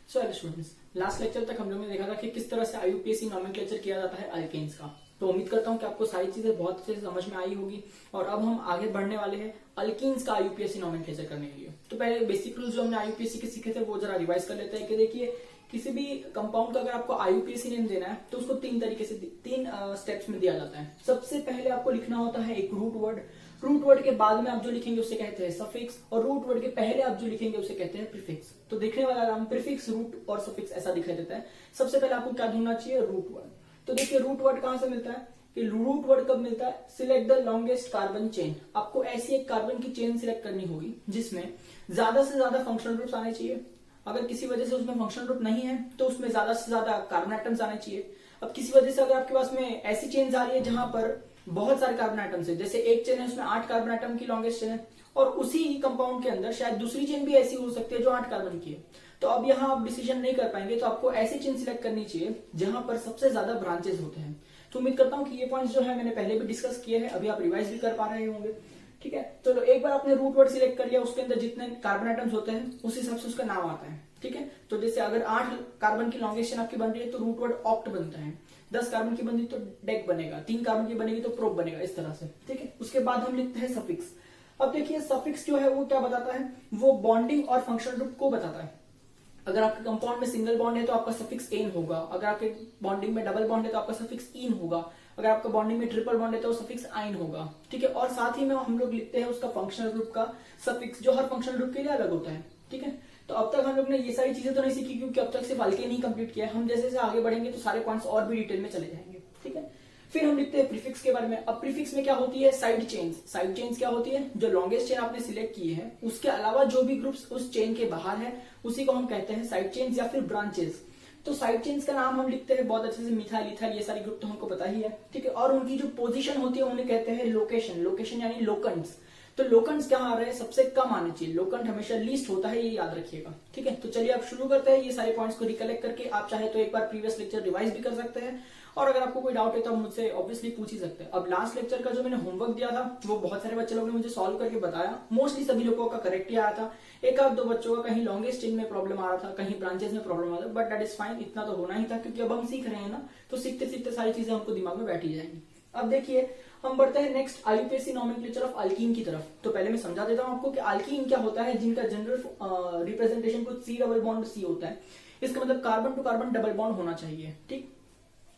So hello students, last lecture तक हम लोगों ने देखा था कि किस तरह से आईयूपीएसी नोमेनक्लेचर किया जाता है अल्केन्स का। तो उम्मीद करता हूं कि आपको सारी चीजें बहुत अच्छे से समझ में आई होगी। और अब हम आगे बढ़ने वाले हैं अल्कीन्स का आईयूपीएसी नोमेनक्लेचर करने के लिए। तो पहले बेसिक रूल्स जो हमने आईयूपीएसी के सीखे थे वो जरा रिवाइज कर लेते हैं कि देखिए, किसी भी कंपाउंड का अगर आपको आईयूपीएसी नेम देना है तो उसको तीन तरीके से तीन स्टेप्स में दिया जाता है। सबसे पहले आपको लिखना होता है एक रूट वर्ड। रूट वर्ड के बाद में आप जो लिखेंगे उसे कहते हैं सफिक्स, और रूट वर्ड के पहले आप जो लिखेंगे उसे कहते हैं प्रीफिक्स। तो देखने वाला नाम प्रीफिक्स, रूट और सफिक्स ऐसा दिखाई देता है। सबसे पहले आपको क्या ढूंढना चाहिए? Root word. तो देखिए रूट वर्ड कहां से मिलता है कि रूट वर्ड कब मिलता है? Select the longest carbon chain. आपको ऐसी एक कार्बन की चेन सिलेक्ट करनी होगी जिसमें ज्यादा से ज्यादा फंक्शनल ग्रुप्स आने चाहिए। अगर किसी वजह से उसमें फंक्शनल ग्रुप नहीं है तो उसमें ज्यादा से ज्यादा कार्बन एटम्स आने चाहिए। अब किसी वजह से अगर आपके पास में ऐसी चेन्स आ रही है जहां पर बहुत सारे कार्बन एटम्स है, जैसे एक चेन है उसमें 8 कार्बन एटम की लॉन्गेस्ट चेन है, और उसी कंपाउंड के अंदर शायद दूसरी चेन भी ऐसी हो सकती है जो 8 कार्बन की है, तो अब यहाँ आप डिसीजन नहीं कर पाएंगे। तो आपको ऐसी चेन सिलेक्ट करनी चाहिए जहां पर सबसे ज्यादा ब्रांचेस होते हैं। तो उम्मीद करता हूं कि ये पॉइंट्स जो है मैंने पहले भी डिस्कस किए हैं, अभी आप रिवाइज भी कर पा रहे होंगे। ठीक है, चलो एक बार आपने रूट वर्ड सिलेक्ट कर लिया, उसके अंदर जितने कार्बन एटम्स होते हैं उस हिसाब से उसका नाम आता है। ठीक है, तो जैसे अगर 8 कार्बन की लॉन्गेस्ट चेन आपकी बन रही है तो रूट वर्ड ऑक्ट बनता है। 10 कार्बन की बनी तो डेक बनेगा, 3 कार्बन की बनेगी तो प्रोप बनेगा, इस तरह से। ठीक है, उसके बाद हम लिखते हैं सफिक्स। अब देखिए सफिक्स जो है वो क्या बताता है? वो बॉन्डिंग और फंक्शनल ग्रुप को बताता है। अगर आपके कंपाउंड में सिंगल बॉन्ड है तो आपका सफिक्स एन होगा, अगर आपके बॉन्डिंग में डबल बॉन्ड है तो आपका सफिक्स इन होगा, अगर आपका बॉन्डिंग में ट्रिपल बॉन्ड है तो सफिक्स आइन होगा। ठीक है, और साथ ही में हम लोग लिखते हैं उसका फंक्शनल ग्रुप का सफिक्स, जो हर फंक्शनल ग्रुप के लिए अलग होता है। ठीक है, तो अब तक हम लोग ने ये सारी चीजें तो नहीं सीखी क्योंकि अब तक सिर्फ अल्केन ही कंप्लीट किया है। हम जैसे जैसे आगे बढ़ेंगे तो सारे पॉइंट्स और भी डिटेल में चले जाएंगे। ठीक है, फिर हम लिखते हैं प्रीफिक्स के बारे में। अब प्रीफिक्स में क्या होती है? Side chains. साइड चेन्स क्या होती है? जो लॉन्गेस्ट चेन आपने सिलेक्ट की है उसके अलावा जो भी ग्रुप्स उस चेन के बाहर है उसी को हम कहते हैं साइड चेन्स या फिर ब्रांचेस। तो साइड चेन्स का नाम हम लिखते हैं बहुत अच्छे से, मिथाइल, इथाइल, ये सारी ग्रुप तो हमको पता ही है। ठीक है, और उनकी जो पोजीशन होती है उन्हें कहते हैं लोकेशन। लोकेशन यानी लोकंट्स। तो लोकंट्स क्या आ रहे हैं? सबसे कम आने चाहिए। लोकंट हमेशा लीस्ट होता है, ये याद रखिएगा। ठीक है, तो चलिए अब शुरू करते हैं। ये सारे पॉइंट्स को रिकलेक्ट करके आप चाहे तो एक बार प्रीवियस लेक्चर रिवाइज भी कर सकते हैं, और अगर आपको कोई डाउट है तो आप मुझसे ऑब्वियसली पूछ ही सकते हैं। अब लास्ट लेक्चर का जो मैंने होमवर्क दिया था वो बहुत सारे बच्चे लोगों ने मुझे सॉल्व करके बताया। मोस्टली सभी लोगों का करेक्ट ही आया था। एक आध दो बच्चों का कहीं लॉन्गेस्ट चेन में प्रॉब्लम आ रहा था, कहीं ब्रांचेस में प्रॉब्लम आ रहा था, बट दैट इज फाइन। इतना तो होना ही था क्योंकि अब हम सीख रहे हैं ना, तो सीखते सीखते सारी चीजें हमको दिमाग में बैठी जाएंगी। अब देखिए हम बढ़ते हैं next IUPAC nomenclature of alkyne की तरफ। तो पहले मैं समझा देता हूं आपको कि अल्कीन क्या होता है, जिनका जनरल रिप्रेजेंटेशन कुछ C डबल बॉन्ड C होता है। इसका मतलब carbon to carbon double bond होना चाहिए। ठीक,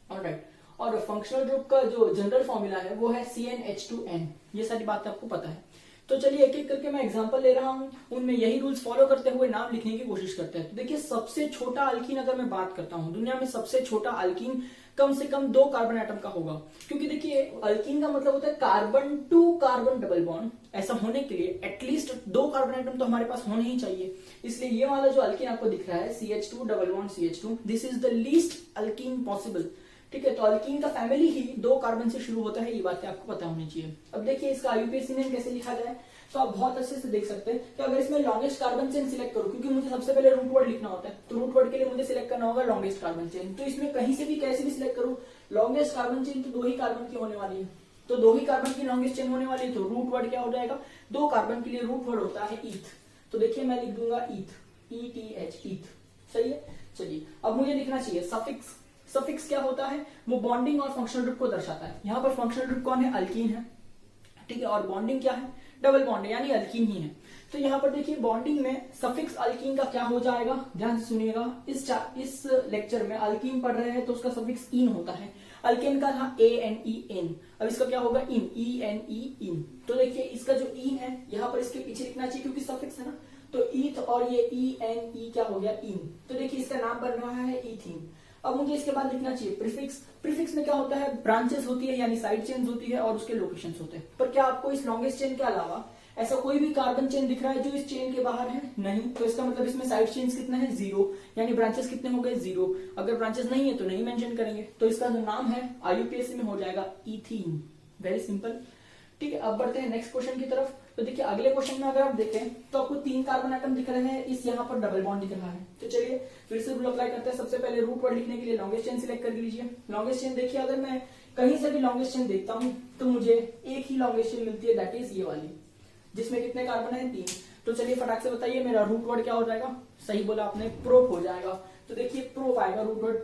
ऑलराइट। और फंक्शनल ग्रुप का जो जनरल फॉर्मूला है वो है CnH2n। ये सारी बातें आपको पता है। तो चलिए एक एक करके मैं एग्जांपल ले रहा हूं, उनमें यही रूल्स फॉलो करते हुए नाम लिखने की कोशिश करते हैं। तो देखिए सबसे छोटा अल्कीन अगर मैं बात करता हूं, दुनिया में सबसे छोटा अल्कीन कम से कम 2 कार्बन एटम का होगा, क्योंकि देखिए अल्कीन का मतलब होता है carbon to carbon double bond. ऐसा होने के लिए एटलीस्ट 2 कार्बन एटम तो हमारे पास होने ही चाहिए। इसलिए ये वाला जो अल्कीन आपको दिख रहा है CH2 double bond CH2, this is the least alkyne possible. ठीक है, तो अल्कीन का फैमिली ही 2 कार्बन से शुरू होता है, ये बातें आपको पता होनी चाहिए। अब देखिए इसका आईयूपीएसी नेम कैसे लिखा जाए, तो आप बहुत अच्छे से देख सकते हैं कि अगर इसमें लॉन्गेस्ट कार्बन चेन सिलेक्ट करूं, क्योंकि मुझे सबसे पहले रूट वर्ड लिखना होता है, तो रूट वर्ड के लिए मुझे सिलेक्ट करना होगा लॉन्गेस्ट कार्बन चेन। तो इसमें कहीं से भी कैसे भी सिलेक्ट करूं, लॉन्गेस्ट कार्बन चेन तो 2 ही कार्बन की होने वाली है, तो 2 ही कार्बन की लॉन्गेस्ट चेन होने वाली है। तो रूट वर्ड क्या हो जाएगा? 2 कार्बन के लिए रूट वर्ड होता है ईथ। तो देखिए मैं लिख दूंगा ईथ, ETH, ईथ। सही है, चलिए अब मुझे लिखना चाहिए सफिक्स। सफिक्स क्या होता है? वो बॉन्डिंग और फंक्शनल ग्रुप को दर्शाता है। यहाँ पर फंक्शनल ग्रुप कौन है? अल्कीन है। ठीक है, और बॉन्डिंग क्या है? डबल बॉन्ड है, यानी अल्कीन ही है। तो यहाँ पर देखिए बॉन्डिंग में सफिक्स अल्कीन का क्या हो जाएगा, ध्यान से सुनिएगा। इस लेक्चर में अल्कीन पढ़ रहे हैं तो उसका सफिक्स इन होता है। अल्केन का था ANEN, अब इसका क्या होगा? इन, ENE, इन। तो देखिए इसका जो इन है यहाँ पर इसके पीछे लिखना चाहिए क्योंकि सफिक्स है ना, तो ईथ और ये ENE क्या हो गया? इन। तो देखिए इसका नाम बन रहा है ईथीन। अब मुझे इसके बाद लिखना चाहिए प्रीफिक्स। प्रीफिक्स में क्या होता है? ब्रांचेस होती है यानी साइड चेन्स होती है और उसके लोकेशंस होते हैं। पर क्या आपको इस लॉन्गेस्ट चेन के अलावा ऐसा कोई भी कार्बन चेन दिख रहा है जो इस चेन के बाहर है? नहीं। तो इसका मतलब इसमें साइड चेन्स कितने हैं? 0, यानी ब्रांचेस कितने हो गए? 0। अगर ब्रांचेस नहीं है तो नहीं मेंशन करेंगे। तो इसका जो नाम है आईयूपीएसी में हो जाएगा ईथीन। Very simple. ठीक है, अब बढ़ते हैं नेक्स्ट क्वेश्चन की तरफ। तो देखिए अगले क्वेश्चन में अगर आप देखें तो आपको 3 कार्बन एटम दिख रहे हैं, इस यहाँ पर डबल बॉन्ड दिख रहा है। तो चलिए फिर से रूल अप्लाई करते हैं। सबसे पहले रूट वर्ड लिखने के लिए लॉन्गेस्ट चेन सिलेक्ट कर लीजिए। लॉन्गेस्ट चेन देखिए, अगर मैं कहीं से भी लॉन्गेस्ट चेन देखता हूं तो मुझे एक ही लॉन्गेस्ट चेन मिलती है, दैट इज ये वाली। जिसमें कितने कार्बन है 3। तो चलिए फटाक से बताइए मेरा रूट वर्ड क्या हो जाएगा। सही बोला आपने, प्रोप हो जाएगा। तो देखिए प्रोप आएगा, रूट वर्ड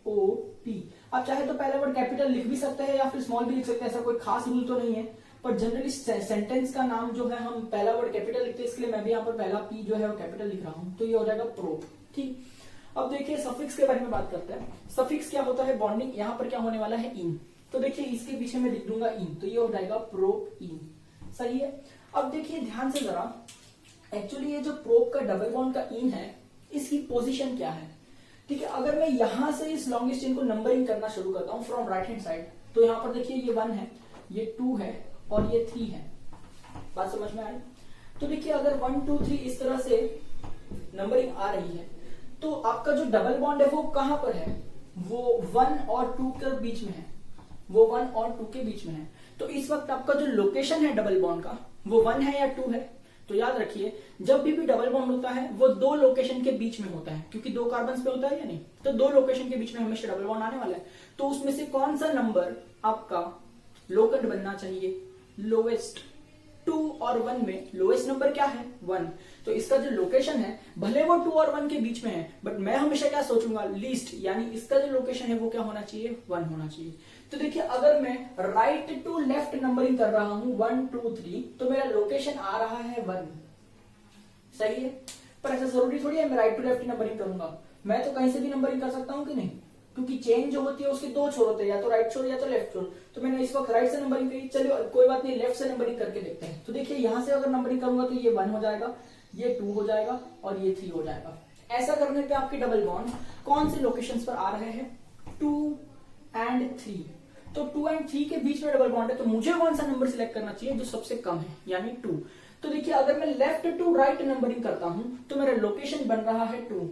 PROP। आप चाहे तो पहला वर्ड कैपिटल लिख भी सकते हैं या फिर स्मॉल भी लिख सकते हैं, ऐसा कोई खास रूल तो नहीं है, पर जनरली सेंटेंस का नाम जो है हम पहला वर्ड कैपिटल लिखते हैं, इसके लिए मैं भी यहाँ पर पहला P जो है वो कैपिटल लिख रहा हूँ। तो ये हो जाएगा प्रोप। ठीक, अब देखिए सफिक्स के बारे में बात करते हैं। सफिक्स क्या होता है, बॉन्डिंग। यहाँ पर क्या होने वाला है, इन। तो देखिए इसके पीछे मैं लिख दूंगा इन, तो ये हो जाएगा प्रोप इन। सही है। अब देखिए ध्यान से जरा, एक्चुअली ये जो प्रोप का डबल बॉन्ड का इन है, इसकी पोजीशन क्या है। ठीक है, अगर मैं यहां से इस लॉन्गेस्ट चेन को नंबरिंग करना शुरू करता हूं फ्रॉम राइट हैंड साइड, तो यहां पर देखिए ये 1 है, ये 2 है और ये 3 है। बात समझ में आई। तो देखिए अगर 1 2 3 इस तरह से नंबरिंग आ रही है, तो आपका जो डबल बॉन्ड है वो कहां पर है, वो 1 और 2 के बीच में है, वो 1 और 2 के बीच में है। तो इस वक्त आपका जो लोकेशन है डबल बॉन्ड का, वो 1 है या 2 है। तो याद रखिए जब भी डबल बॉन्ड होता है वो 2 लोकेशन के बीच में होता है, क्योंकि 2 कार्बन पे होता है या नहीं, तो 2 लोकेशन के बीच में हमेशा डबल बॉन्ड आने वाला है। तो उसमें से कौन सा नंबर आपका लोकेट बनना चाहिए, लोवेस्ट। 2 और 1 में लोएस्ट नंबर क्या है, 1। तो इसका जो लोकेशन है भले वो 2 और 1 के बीच में है, बट मैं हमेशा क्या सोचूंगा, लीस्ट, यानी इसका जो लोकेशन है वो क्या होना चाहिए, 1 होना चाहिए। तो देखिए अगर मैं राइट टू लेफ्ट नंबरिंग कर रहा हूं 1 2 3, तो मेरा लोकेशन आ रहा है 1। सही है, पर ऐसा जरूरी थोड़ी है मैं राइट टू लेफ्ट नंबरिंग करूंगा, मैं तो कहीं से भी नंबरिंग कर सकता हूं कि नहीं, क्योंकि चेन जो होती है उसके 2 छोर होते हैं, या तो राइट छोर या तो लेफ्ट छोर। तो मैंने इस वक्त राइट से नंबरिंग करी, चलिए कोई बात नहीं, लेफ्ट से नंबरिंग करके देखते हैं। तो देखिए यहां से अगर नंबरिंग करूंगा तो ये 1 हो जाएगा, ये 2 हो जाएगा और ये 3 हो जाएगा। ऐसा करने पे आपके डबल बॉन्ड कौन से लोकेशंस पर आ रहे हैं, 2 एंड 3। तो 2 एंड 3 के बीच में डबल बॉन्ड है, तो मुझे कौन सा नंबर सिलेक्ट करना चाहिए, जो सबसे कम है, यानी 2। तो देखिए अगर मैं लेफ्ट टू राइट नंबरिंग करता हूं तो मेरा लोकेशन बन रहा है 2।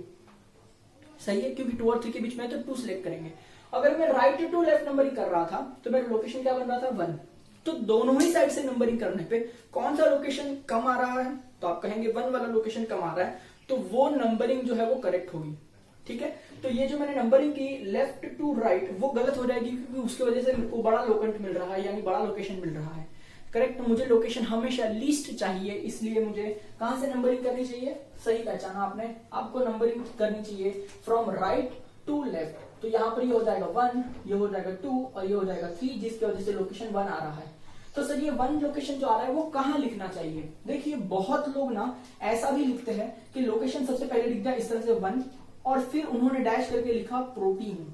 सही है, क्योंकि 2 और 3 के बीच में है तो 2 सिलेक्ट करेंगे। अगर मैं राइट टू लेफ्ट नंबरिंग कर रहा था तो मेरा लोकेशन क्या बन रहा था, 1। तो दोनों ही साइड से नंबरिंग करने पे कौन सा लोकेशन कम आ रहा है, तो आप कहेंगे 1 वाला लोकेशन कम आ रहा है, तो वो नंबरिंग जो है वो करेक्ट होगी। ठीक है, तो ये जो मैंने नंबरिंग की लेफ्ट टू राइट वो गलत हो जाएगी, क्योंकि उसकी वजह से वो बड़ा लोकेंट मिल रहा है, यानी बड़ा लोकेशन मिल रहा है। करेक्ट, मुझे लोकेशन हमेशा लीस्ट चाहिए, इसलिए मुझे कहां से नंबरिंग करनी चाहिए, सही पहचाना आपने, आपको नंबरिंग करनी चाहिए फ्रॉम राइट टू लेफ्ट। तो यहाँ पर ये हो जाएगा 1, ये हो जाएगा 2 और ये हो जाएगा 3, जिसकी वजह से लोकेशन 1 आ रहा है। तो सर ये 1 लोकेशन जो आ रहा है वो कहाँ लिखना चाहिए। देखिए बहुत लोग ना ऐसा भी लिखते हैं कि लोकेशन सबसे पहले लिख दिया इस तरह से 1 और फिर उन्होंने डैश करके लिखा प्रोटीन।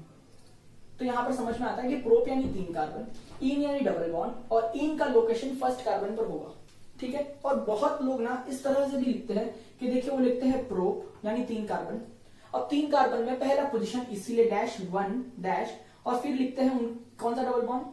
तो यहां पर समझ में आता है कि प्रोप यानी 3 कार्बन, इन यानी डबल बॉन्ड, और इन का लोकेशन फर्स्ट कार्बन पर होगा। ठीक है, और बहुत लोग ना इस तरह से भी लिखते हैं कि देखिए वो लिखते हैं प्रोप यानी 3 कार्बन, अब 3 कार्बन में पहला पोजीशन इसीलिए डैश 1 डैश, और फिर लिखते हैं कौन सा डबल बॉन्ड,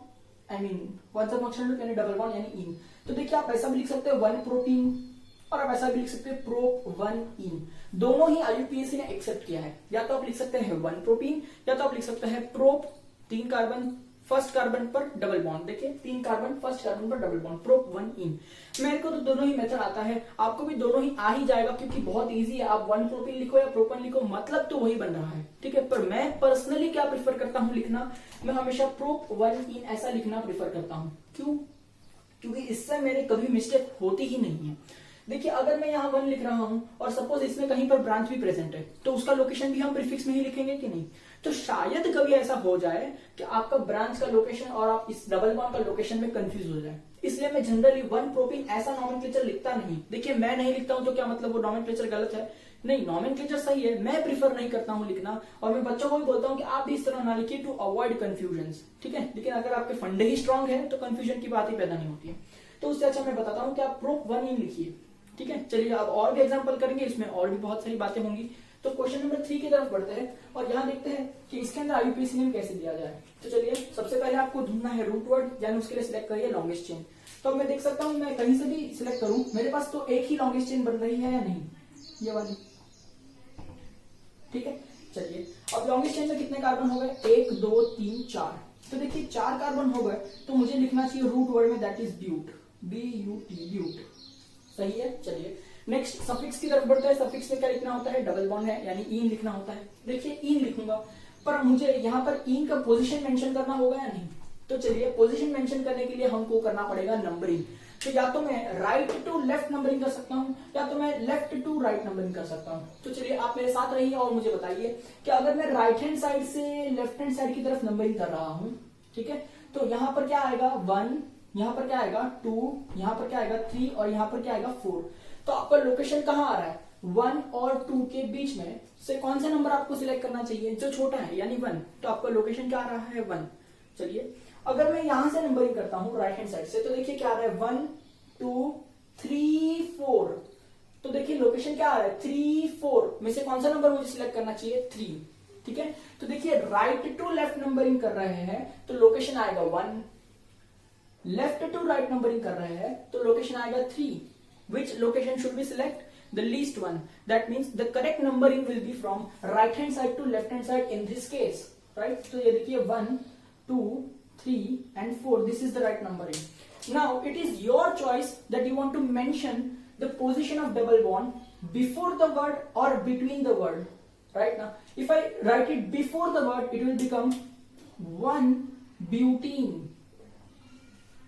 आई मीन कौन सा फंक्शनल ग्रुप यानी डबल बॉन्ड यानी इन। तो देखिए आप ऐसा भी लिख सकते हैं 1 प्रोटीन, और आप ऐसा भी लिख सकते हैं प्रोप 1 इन। दोनों ही आईयूपीएसी ने एक्सेप्ट किया है, या तो आप लिख सकते हैं 1 प्रोटीन या तो आप लिख सकते हैं प्रोप 3 कार्बन फर्स्ट कार्बन पर डबल बॉन्ड। देखिए 3 कार्बन फर्स्ट कार्बन पर डबल बॉन्ड, प्रोप 1 इन। मेरे को तो दोनों ही मेथड आता है, आपको भी दोनों ही आ ही जाएगा, क्योंकि बहुत इजी है। आप 1 प्रोटीन लिखो या प्रोपन लिखो, मतलब तो वही बन रहा है। ठीक है, पर मैं पर्सनली क्या प्रेफर करता हूं लिखना, मैं हमेशा प्रोप 1 इन ऐसा लिखना प्रेफर करता हूं। क्यों, क्योंकि इससे मेरे कभी मिस्टेक होती ही नहीं है। देखिए अगर मैं यहाँ 1 लिख रहा हूं और सपोज इसमें कहीं पर ब्रांच भी प्रेजेंट है, तो उसका लोकेशन भी हम प्रीफिक्स में ही लिखेंगे कि नहीं। तो शायद कभी ऐसा हो जाए कि आपका ब्रांच का लोकेशन और आप इस डबल बॉन्ड का लोकेशन में कंफ्यूज हो जाए, इसलिए मैं जनरली 1 प्रोपीन ऐसा नॉमेनक्लेचर लिखता नहीं। देखिए मैं नहीं लिखता हूं तो क्या मतलब वो नॉमेनक्लेचर गलत है, नहीं, नॉमेनक्लेचर सही है, मैं प्रीफर नहीं करता हूं लिखना, और मैं बच्चों को भी बोलता हूं कि आप भी इस तरह ना लिखिए टू अवॉइड कंफ्यूजन। ठीक है, लेकिन अगर आपके फंडे ही स्ट्रांग है तो कंफ्यूजन की बात ही पैदा नहीं होती है। तो उससे अच्छा मैं बताता हूं कि आप प्रोप 1 इन लिखिए। ठीक है, चलिए अब और भी एग्जांपल करेंगे, इसमें और भी बहुत सारी बातें होंगी। तो क्वेश्चन नंबर 3 की तरफ बढ़ते हैं और यहाँ देखते हैं कि इसके अंदर आईयूपीएसी नेम कैसे दिया जाए। तो चलिए सबसे पहले आपको ढूंढना है रूट वर्ड, यानी उसके लिए सिलेक्ट करिए लॉन्गेस्ट चेन। तो मैं देख सकता हूं मैं कहीं से भी सिलेक्ट करूं, मेरे पास तो एक ही लॉन्गेस्ट चेन बन रही है या नहीं, ये वाली। ठीक है, चलिए अब लॉन्गेस्ट चेन में कितने कार्बन हो गए, 1 2 3 4। तो देखिए 4 कार्बन हो गए, तो मुझे लिखना चाहिए रूट वर्ड में that is but, BUT but. सही है, चलिए नेक्स्ट सफिक्स की तरफ बढ़ते हैं। सफिक्स में क्या लिखना होता है, डबल बॉन्ड है यानी इन लिखना होता है। देखिए इन लिखूंगा, पर मुझे यहाँ पर इन का पोजीशन मेंशन करना होगा या नहीं। तो चलिए पोजीशन मेंशन करने के लिए हमको करना पड़ेगा नंबरिंग। तो या तो मैं राइट टू लेफ्ट नंबरिंग कर सकता हूं या तो मैं लेफ्ट टू राइट नंबरिंग कर सकता हूं। तो चलिए आप मेरे साथ रहिए और मुझे बताइए कि अगर मैं राइट हैंड साइड से लेफ्ट हैंड साइड की तरफ नंबरिंग कर रहा हूं, ठीक है, तो यहां पर क्या आएगा 1, यहां पर क्या आएगा 2, यहां पर क्या आएगा 3 और यहां पर क्या आएगा 4। तो आपका लोकेशन कहां आ रहा है 1 और 2 के बीच में से कौन सा नंबर आपको सिलेक्ट करना चाहिए, जो छोटा है यानी 1। तो आपका लोकेशन क्या आ रहा है 1। चलिए अगर मैं यहां से नंबरिंग करता हूं राइट हैंड साइड से, तो देखिए क्या आ रहा है 1 2 3 4। तो देखिए लोकेशन क्या आ रहा है 3 4 में से कौन सा नंबर मुझे सिलेक्ट करना चाहिए 3, ठीक है। तो देखिए राइट टू लेफ्ट नंबरिंग कर रहे हैं तो लोकेशन आएगा 1, लेफ्ट टू राइट नंबरिंग कर रहे हैं तो लोकेशन आएगा 3। विच location should be select the least one? That means the correct numbering will be from right hand side to left hand side in this case, right? So ये देखिए 1 2 3 and 4, this is the right numbering. Now it is your choice that you want to mention the position of double bond before the word or between the word. Right now if I write it before the word, it will become 1-butene.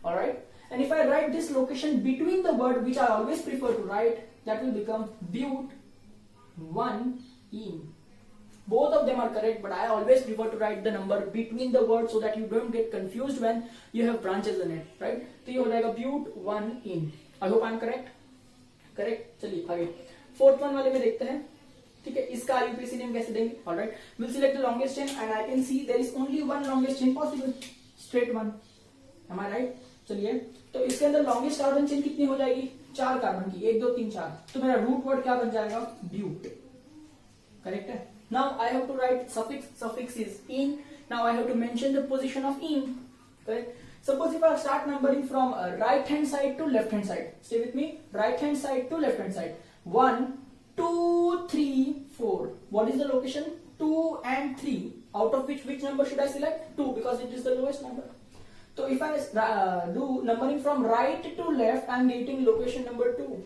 All right, and if I write this location between the word, which I always prefer to write, that will become but-1-ene. Both of them are correct, but I always prefer to write the number between the words so that you don't get confused when you have branches in it, right? तो ये हो जाएगा but-1-ene. I hope I am correct. चलिए आगे fourth one वाले में देखते हैं, ठीक है। इसका IUPAC नेम कैसे देंगे? Alright, we'll select the longest chain and I can see there is only one longest chain possible, straight one. Am I right? चलिए तो इसके अंदर लॉन्गेस्ट कार्बन चेन कितनी हो जाएगी 4 कार्बन की, 1 2 3 4। तो मेरा रूट वर्ड क्या बन जाएगा ब्यूट, करेक्ट है। Now I have to write suffix is ene. Now I have to mention the position of ene, correct. Suppose if I start numbering from right hand side to left hand side, stay with me, right hand side to left hand side, 1 2 3 4। What is the location 2 and 3, out of which number should I select 2 because it is the lowest number. So if I do numbering from right to left, I am getting location number 2.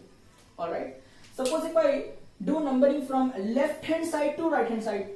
All right. Suppose if I do numbering from left hand side to right hand side,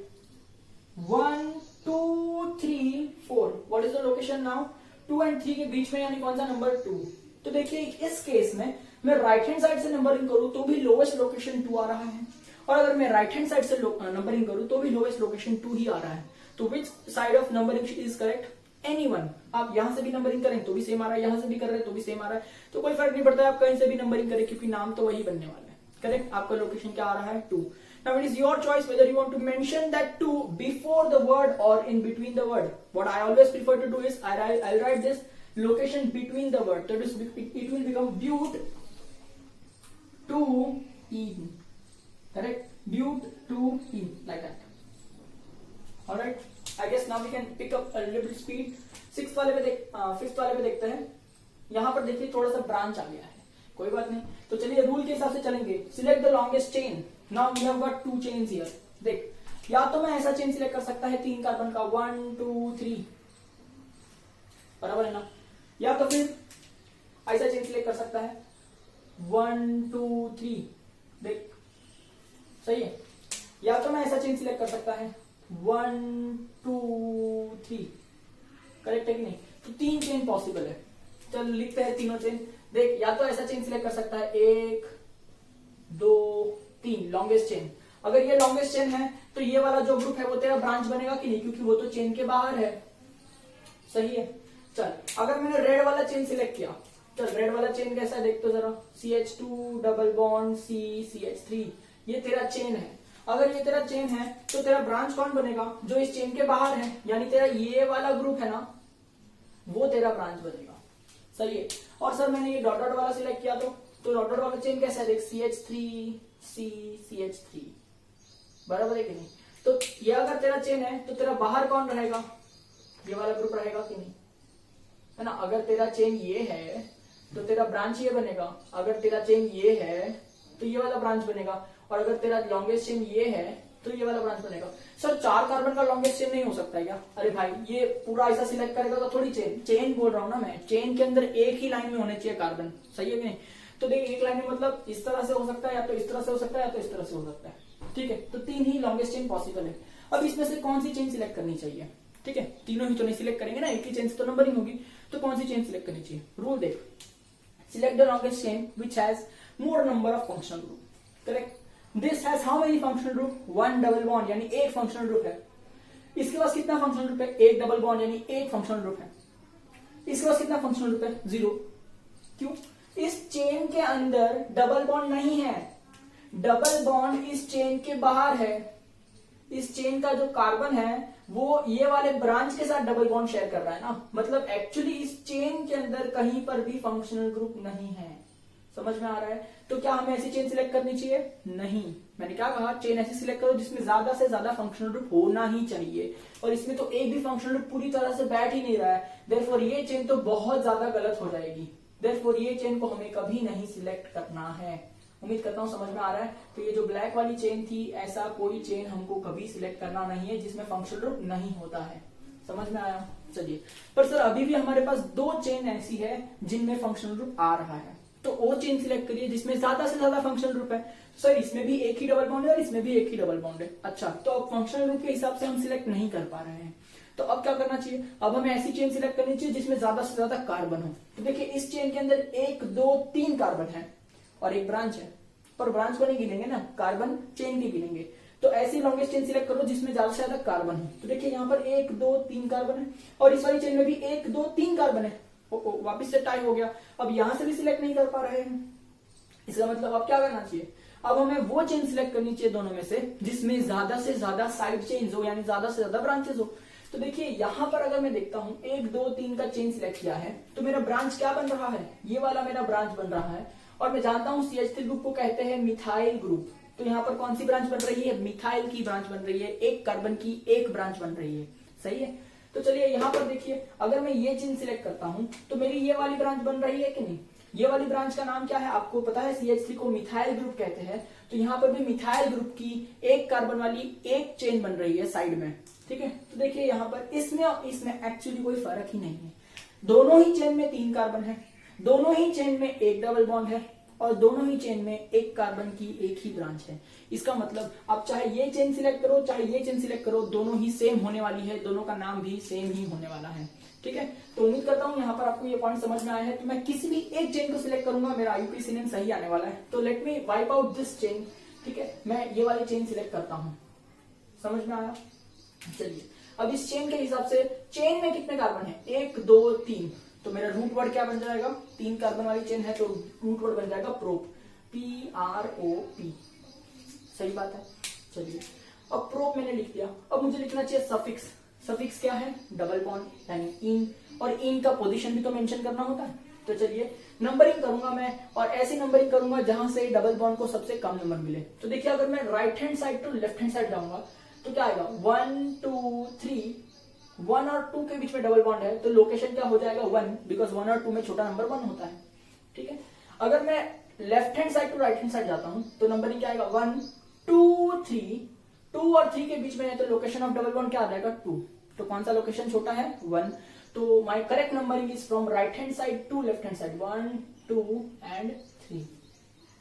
1 2 3 4. What is the location now? 2 and 3 के बीच में यानी कौन सा number 2। तो देखिए इस case में मैं राइट हैंड साइड से नंबरिंग करूं तो भी लोवेस्ट लोकेशन 2 आ रहा है, और अगर मैं राइट हैंड साइड से नंबरिंग करूं तो भी लोवेस्ट लोकेशन 2 ही आ रहा है। तो which side of numbering is correct? Anyone. आप यहां से भी नंबरिंग करें तो भी सेम आ रहा है, यहां से भी कर रहे हैं तो भी सेम आ रहा है, तो कोई फर्क नहीं पड़ता है आप कहीं से भी नंबरिंग करें क्योंकि नाम तो वही बनने वाला है, करेक्ट। आपका लोकेशन क्या आ रहा है 2। Now it is your choice whether you want to mention that 2 before the word or in between the word. What I always prefer to do is I write this location between the word, that is it will become but-2-ene, correct, but-2-ene, like that. All right, I guess now we can pick up a little speed. Fifth वाले पे देखते हैं। यहां पर देखिए थोड़ा सा branch आ गया है, कोई बात नहीं। तो चलिए रूल के हिसाब से चलेंगे। Select the longest chain. Now we have got 2 chains here. देख, या तो मैं ऐसा चेन सिलेक्ट कर सकता है 3 कार्बन का 1 2 3, बराबर है ना, या तो फिर ऐसा चेन सिलेक्ट कर सकता है 1 2 3। देख सही है। या तो मैं ऐसा चेन सिलेक्ट कर सकता है 1 2 3, करेक्ट है कि नहीं? तो 3 चेन पॉसिबल है। चल लिखते हैं तीनों चेन। देख, या तो ऐसा चेन सिलेक्ट कर सकता है 1 2 3, लॉन्गेस्ट चेन। अगर ये लॉन्गेस्ट चेन है तो ये वाला जो ग्रुप है वो तेरा ब्रांच बनेगा कि नहीं, क्योंकि वो तो चेन के बाहर है, सही है। चल अगर मैंने रेड वाला चेन सिलेक्ट किया, चल रेड वाला चेन कैसा है देख तो जरा, CH2 डबल बॉन्ड CH3, ये तेरा चेन है। अगर ये तेरा चेन है तो तेरा ब्रांच कौन बनेगा? जो इस चेन के बाहर है, यानी तेरा ये वाला ग्रुप है ना, वो तेरा ब्रांच बनेगा, सही है। और सर मैंने ये डॉट डॉट वाला सिलेक्ट किया तो डॉट डॉट वाला चेन कैसा है देख, CH3 CH3, बराबर है कि नहीं? तो ये अगर तेरा चेन है तो तेरा बाहर कौन रहेगा? ये वाला ग्रुप रहेगा कि नहीं, है ना। अगर तेरा चेन ये है तो तेरा ब्रांच ये बनेगा, अगर तेरा चेन ये है तो ये वाला ब्रांच बनेगा, और अगर तेरा लॉन्गेस्ट चेन ये है तो ये वाला ब्रांच बनेगा। सर 4 कार्बन का लॉन्गेस्ट चेन नहीं हो सकता है क्या? अरे भाई ये पूरा ऐसा सिलेक्ट करेगा तो थोड़ी चेन बोल रहा हूं ना मैं, चेन के अंदर एक ही लाइन में होने चाहिए कार्बन, सही है कि नहीं? तो देख एक लाइन में मतलब इस तरह से हो सकता है, या तो इस तरह से हो सकता है, या तो इस तरह से हो सकता है, ठीक है। तो 3 ही लॉन्गेस्ट चेन पॉसिबल है। अब इसमें से कौन सी चेन सिलेक्ट करनी चाहिए? ठीक है, तीनों ही तो नहीं सिलेक्ट करेंगे ना, एक ही चेन से तो नंबरिंग होगी, तो कौन सी चेन सिलेक्ट करनी चाहिए? रूल देख, Select the longest chain which has more number of functional group. Correct? This has how many functional group? 1 double bond यानी एक functional group है. इसके पास कितना functional group है? एक डबल बॉन्ड यानी एक functional group है. इसके पास कितना functional group है? 0. क्यों? इस चेन के अंदर डबल बॉन्ड नहीं है. डबल बॉन्ड इस चेन के बाहर है. इस चेन का जो कार्बन है वो ये वाले ब्रांच के साथ डबल बॉन्ड शेयर कर रहा है ना. मतलब एक्चुअली इस चेन के अंदर कहीं पर भी फंक्शनल ग्रुप नहीं है. समझ में आ रहा है? तो क्या हमें ऐसी चेन सिलेक्ट करनी चाहिए? नहीं. मैंने क्या कहा? चेन ऐसी सिलेक्ट करो जिसमें ज्यादा से ज्यादा फंक्शनल ग्रुप होना ही चाहिए. और इसमें तो एक भी फंक्शनल ग्रुप पूरी तरह से बैठ ही नहीं रहा है. देयरफॉर ये चेन तो बहुत ज्यादा गलत हो जाएगी. देयरफॉर ये चेन को हमें कभी नहीं सिलेक्ट करना है. उम्मीद करता हूं समझ में आ रहा है. तो ये जो ब्लैक वाली चेन थी, ऐसा कोई चेन हमको कभी सिलेक्ट करना नहीं है जिसमें फंक्शनल ग्रुप नहीं होता है. समझ में आया? चलिए. पर सर अभी भी हमारे पास 2 चेन ऐसी है जिनमें फंक्शनल ग्रुप आ रहा है. तो वो चेन सिलेक्ट करिए जिसमें ज्यादा से ज्यादा फंक्शनल ग्रुप है. तो सर इसमें भी एक ही डबल बॉन्ड है और इसमें भी एक ही डबल बॉन्ड है. अच्छा, तो अब फंक्शनल ग्रुप के हिसाब से हम सिलेक्ट नहीं कर पा रहे हैं. तो अब क्या करना चाहिए? अब हमें ऐसी चेन सिलेक्ट करनी चाहिए जिसमें ज्यादा से ज्यादा कार्बन हो. तो देखिए इस चेन के अंदर 1 2 3 कार्बन है और एक ब्रांच है. पर ब्रांच को नहीं गिनेंगे ना, कार्बन चेन की गिनेंगे. तो ऐसी लॉन्गेस्ट चेन सिलेक्ट करो जिसमें ज्यादा से ज्यादा कार्बन हो. तो देखिए यहाँ पर 1 2 3 कार्बन है और इस वाली चेन में भी 1 2 3 कार्बन है. वापिस से टाई हो गया. अब यहां से भी सिलेक्ट नहीं कर पा रहे हैं. इसका मतलब अब क्या करना चाहिए? अब हमें वो चेन सिलेक्ट करनी चाहिए दोनों में से जिसमें ज्यादा से ज्यादा साइड चेन्स हो, यानी ज्यादा से ज्यादा ब्रांचेस हो. तो देखिए यहां पर अगर मैं देखता हूं 1 2 3 का चेन सिलेक्ट किया है तो मेरा ब्रांच क्या बन रहा है? ये वाला मेरा ब्रांच बन रहा है. और मैं जानता हूं CH3 ग्रुप को कहते हैं मिथाइल ग्रुप. तो यहाँ पर कौन सी ब्रांच बन रही है? मिथाइल की ब्रांच बन रही है. एक कार्बन की एक ब्रांच बन रही है. सही है. तो चलिए यहाँ पर देखिए, अगर मैं ये चेन सिलेक्ट करता हूं तो मेरी ये वाली ब्रांच बन रही है कि नहीं? ये वाली ब्रांच का नाम क्या है? आपको पता है CH3 को मिथाइल ग्रुप कहते हैं. तो यहाँ पर भी मिथाइल ग्रुप की एक कार्बन वाली एक चेन बन रही है साइड में. ठीक है. तो देखिए यहाँ पर इसमें और इसमें एक्चुअली कोई फर्क ही नहीं है. दोनों ही चेन में 3 कार्बन है, दोनों ही चेन में एक डबल बॉन्ड है और दोनों ही चेन में एक कार्बन की एक ही ब्रांच है. इसका मतलब आप चाहे ये चेन सिलेक्ट करो चाहे ये चेन सिलेक्ट करो, दोनों ही सेम होने वाली है. दोनों का नाम भी सेम ही होने वाला है. ठीक है. तो उम्मीद करता हूं यहाँ पर आपको ये पॉइंट समझ में आया है. तो मैं किसी भी एक चेन को सिलेक्ट करूंगा, मेरा IUPAC नेम सही आने वाला है. तो let me wipe out this chain. ठीक है. मैं ये वाली चेन सिलेक्ट करता हूं. समझ में आया? चलिए. अब इस चेन के हिसाब से चेन में कितने कार्बन है? 1 2 3. तो मेरा रूट वर्ड क्या बन जाएगा? 3 कार्बन वाली चेन है तो रूट वर्ड बन जाएगा प्रोप. PROP. सही बात है. चलिए. अब प्रोप मैंने लिख दिया. अब मुझे लिखना चाहिए सफिक्स. सफिक्स क्या है? डबल बॉन्ड यानी इन. और इन का पोजीशन भी तो मेंशन करना होता है. तो चलिए नंबरिंग करूंगा मैं और ऐसी नंबरिंग करूंगा जहां से डबल बॉन्ड को सबसे कम नंबर मिले. तो देखिए अगर मैं right hand side to left hand side जाऊंगा तो क्या आएगा? 1 2 3. 1 और 2 के बीच में डबल बॉन्ड है तो लोकेशन क्या हो जाएगा? 1, बिकॉज 1 और 2 में छोटा नंबर 1 होता है. ठीक है. अगर मैं left hand side to right hand side जाता हूं तो नंबरिंग क्या आएगा? 1 2 3. 2 और 3 के बीच में है तो लोकेशन ऑफ डबल बॉन्ड क्या आ जाएगा? 2. तो कौन सा लोकेशन छोटा है? 1. तो my correct numbering is from right hand side to left hand side. 1 2 and 3.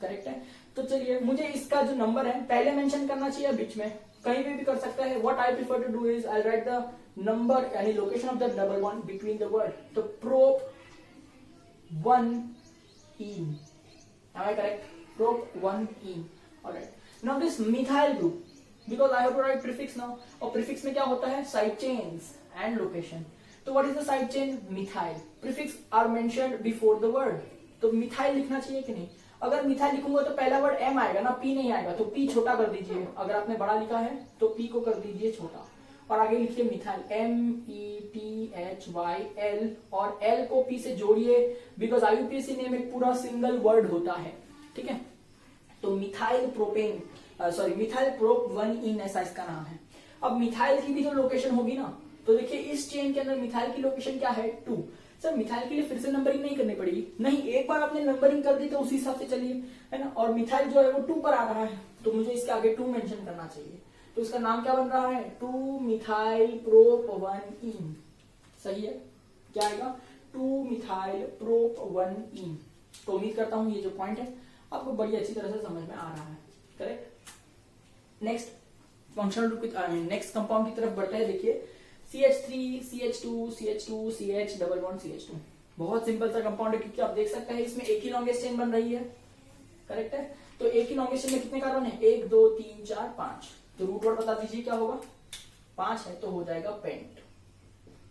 Correct है. तो चलिए मुझे इसका जो नंबर है पहले मेंशन करना चाहिए, बीच में कहीं भी कर सकता है. What I prefer to do is I write the number यानी location of the double bond between the word. तो prop 1 ene. Am I correct? Prop 1 ene. Alright. Now this methyl group, because I have to write prefix now. और prefix में क्या होता है? Side chains and location. तो what is the side chain? Methyl. Prefix are mentioned before the word. तो methyl लिखना चाहिए कि नहीं? अगर मिथाइल लिखूंगा तो पहला वर्ड M आएगा ना, P नहीं आएगा. तो P छोटा कर दीजिए. अगर आपने बड़ा लिखा है तो P को कर दीजिए छोटा और आगे लिखिए मिथाइल. METHYL और L को P से जोड़िए बिकॉज IUPAC नेम एक पूरा सिंगल वर्ड होता है. ठीक है. तो मिथाइल प्रोपेन मिथाइल प्रोप 1 इन ऐसा इसका नाम है. अब मिथाइल की भी जो लोकेशन होगी ना, तो देखिए इस चेन के अंदर मिथाइल की लोकेशन क्या है? 2. सर मिथाइल के लिए फिर से नंबरिंग नहीं करनी पड़ेगी. नहीं, एक बार आपने नंबरिंग कर दी तो उसी हिसाब से चलिए, है ना. और मिथाइल जो है वो 2 पर आ रहा है तो मुझे इसके आगे 2 मेंशन करना चाहिए. तो इसका नाम क्या बन रहा है? 2 मिथाइल प्रोप 1 इन. सही है. क्या आएगा? 2 मिथाइल प्रोप 1 इन. तो उम्मीद करता हूं ये जो पॉइंट है आपको बड़ी अच्छी तरह से समझ में आ रहा है. Correct. Next functional group next compound की तरफ बढ़ते हैं. देखिए CH3 CH2 CH2 CH double bond CH2. बहुत सिंपल सा कंपाउंड है, क्योंकि आप देख सकते हैं इसमें एक ही लॉन्गेस्ट चेन बन रही है, करेक्ट है। तो एक ही लॉन्गेस्ट चेन में कितने कार्बन है, 1 2 3 4 5, तो रूट वर्ड बता दीजिए क्या होगा, 5 है तो हो जाएगा पेंट,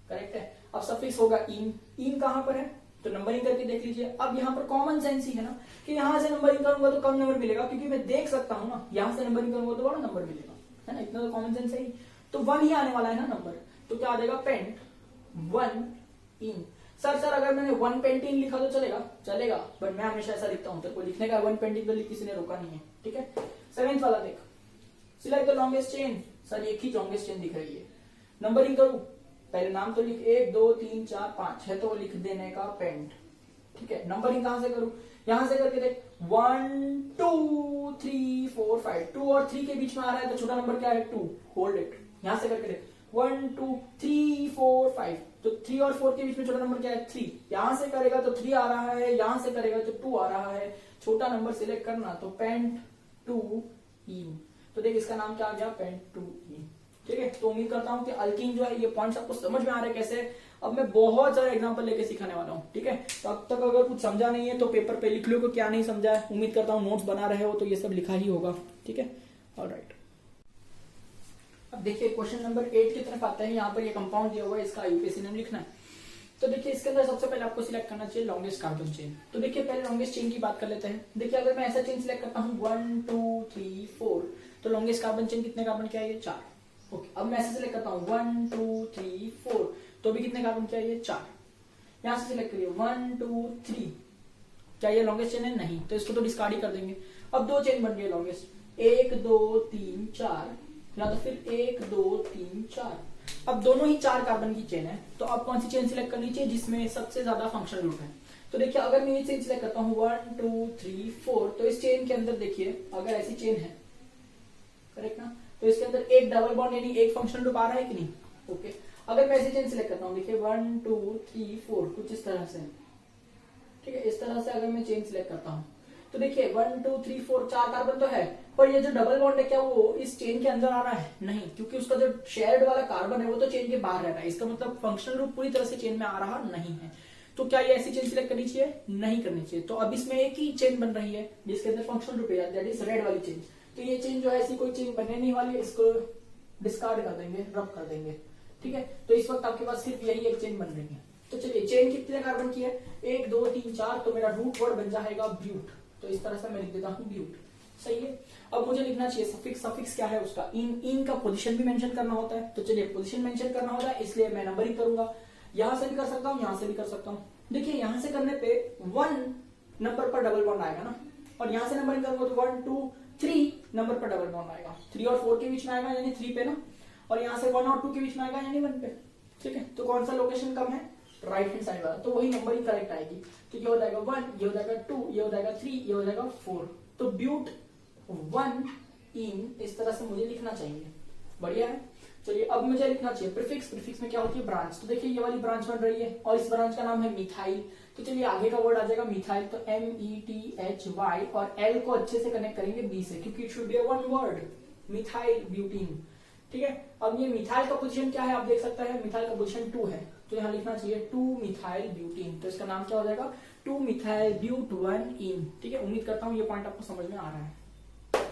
करेक्ट है। अब सफिक्स होगा इन, इन कहां पर है तो नंबरिंग करके देख लीजिए। अब यहाँ पर कॉमन सेंस ही है ना कि यहाँ से नंबरिंग करूंगा तो कम नंबर मिलेगा, क्योंकि मैं देख सकता हूँ ना, यहाँ से नंबरिंग करूंगा तो बड़ा नंबर मिलेगा, है ना, इतना तो कॉमन सेंस है ही। तो 1 ही आने वाला है ना नंबर, तो क्या आ जाएगा पेंट 1 इन। सर अगर मैंने 1 पेंट इन लिखा तो चलेगा, चलेगा, बट मैं हमेशा ऐसा लिखता हूँ, तेरे को लिखने का 1 पेंट इन तो किसी ने रोका नहीं है, ठीक है। 7th वाला देख, select the longest chain, sir एक ही लॉन्गेस्ट चेन दिख रही है, नंबरिंग करूं, पहले नाम तो लिख 1 2 3 4 5 है तो लिख देने का पेंट, ठीक है। नंबरिंग कहां से करूं, यहां से करके देख 1 2 3 4 5, 2 और 3 के बीच में आ रहा है तो छोटा नंबर क्या है 2, होल्ड इट, यहां से करके देख 1 2 3 4 5, तो 3 और 4 के बीच में छोटा नंबर क्या है 3, यहां से करेगा तो 3 आ रहा है, यहां से करेगा तो 2 आ रहा है, छोटा नंबर सिलेक्ट करना, तो पेंट 2 इन, तो देख इसका नाम क्या आ गया पेंट 2 इन, ठीक है। तो उम्मीद करता हूं कि अल्कीन जो है ये पॉइंट्स आपको समझ में आ रहे हैं कैसे। अब मैं बहुत सारे एग्जांपल लेके सिखाने वाला हूं, ठीक है। तो अब तक अगर कुछ समझा नहीं है तो पेपर पे लिख लो को क्या नहीं समझा है, उम्मीद करता हूं नोट्स बना रहे हो तो ये सब लिखा ही होगा, ठीक है, ऑलराइट। अब देखिए क्वेश्चन नंबर 8 की तरफ आते हैं, यहाँ पर ये कंपाउंड दिया हुआ है, इसका यूपीएससी नेम लिखना है। तो देखिए इसके अंदर सबसे पहले आपको सिलेक्ट करना चाहिए लॉन्गेस्ट कार्बन चेन। तो देखिए पहले लॉन्गेस्ट चेन की बात कर लेते हैं। देखिए अगर मैं ऐसा चेन सिलेक्ट करता हूँ 1 2 3 4, तो लॉन्गेस्ट कार्बन चेन कितने कार्बन क्या है ये 4, ओके। अब मैं ऐसे सिलेक्ट करता हूँ 1 2 3 4, तो भी कितने कार्बन क्या है ये 4, यहां से सिलेक्ट करिए 1 2 3, क्या ये लॉन्गेस्ट चेन है, नहीं, तो इसको तो डिस्कार्ड ही कर देंगे। अब 2 चेन बन गई लॉन्गेस्ट, 1 2 3 4, या तो फिर 1 2 3 4, अब दोनों ही 4 कार्बन की चेन है, तो अब कौन सी चेन सिलेक्ट करनी चाहिए जिसमें सबसे ज्यादा फंक्शनल ग्रुप है। तो देखिए अगर मैं ये चेन सिलेक्ट करता हूँ 1 2 3 4, तो इस चेन के अंदर देखिए अगर ऐसी चेन है, करेक्ट ना, तो इसके अंदर एक डबल बॉन्ड यानी एक फंक्शनल ग्रुप आ रहा है कि नहीं, ओके। अगर मैं ऐसी चेन सिलेक्ट करता हूँ, देखिए 1 2 3 4 कुछ इस तरह से, ठीक है, इस तरह से अगर मैं चेन सिलेक्ट करता हूँ तो देखिए 1 2 3 4 4 कार्बन तो है, पर ये जो डबल बॉन्ड है क्या वो इस चेन के अंदर आ रहा है, नहीं, क्योंकि उसका जो शेयर्ड वाला कार्बन है वो तो चेन के बाहर रह रहा है, इसका मतलब फंक्शनल ग्रुप पूरी तरह से चेन में आ रहा नहीं है। तो क्या ये ऐसी चेन सिलेक्ट करनी चाहिए, नहीं करनी चाहिए। तो अब इसमें एक ही चेन बन रही है जिसके अंदर फंक्शनल ग्रुप है, दैट इज रेड वाली चेन, तो ये चेन जो है ऐसी कोई चेन बनने नहीं वाली है, इसको डिस्कार्ड कर देंगे, रब कर देंगे, ठीक है। तो इस वक्त आपके पास सिर्फ यही एक चेन बन रही है। तो चलिए चेन कितने कार्बन की है, 1 2 3 4, तो मेरा रूट वर्ड बन जाएगा ब्यूट, तो इस तरह से मैं लिख देता हूँ ब्यूट, सही है। अब मुझे लिखना चाहिए सफिक्स, सफिक्स क्या है उसका, इन का पोजीशन भी मेंशन करना होता है, तो चलिए पोजीशन मेंशन करना होता है, इसलिए मैं नंबरिंग करूंगा, यहां से भी कर सकता हूँ, यहां से भी कर सकता हूँ। देखिए यहां से करने पे 1 नंबर पर डबल बॉन्ड आएगा ना, और यहां से नंबरिंग करूंगा तो 1 2 3 नंबर पर डबल बॉन्ड आएगा, 3 और 4 के बीच में आएगा यानी 3 पे ना, और यहाँ से 1 और 2 के बीच में आएगा यानी 1 पे, ठीक है। तो कौन सा लोकेशन कम है, राइट हैंड साइड वाला, तो वही नंबर ही करेक्ट आएगी। तो ये हो जाएगा 1, ये हो जाएगा 2, ये हो जाएगा 3, ये हो जाएगा 4, तो ब्यूट 1 इन, इस तरह से मुझे लिखना चाहिए, बढ़िया है। चलिए अब मुझे लिखना चाहिए प्रीफिक्स, प्रीफिक्स में क्या होती है ब्रांच, तो देखिए ये वाली ब्रांच बन रही है और इस ब्रांच का नाम है मिथाइल, तो चलिए आगे का वर्ड आ जाएगा मिथाइल, तो METHY, और L को अच्छे से कनेक्ट करेंगे B से, क्योंकि it should be one word, methyl butene, ठीक है। अब ये मिथाइल का पोजीशन क्या है आप देख सकते हैं, मिथाइल का पोजीशन 2 है, तो यहाँ लिखना चाहिए 2 मिथाइल ब्यूटीन, तो इसका नाम क्या हो जाएगा 2 मिथाइल ब्यूट 1 इन, ठीक है। उम्मीद करता हूँ ये पॉइंट आपको समझ में आ रहा है।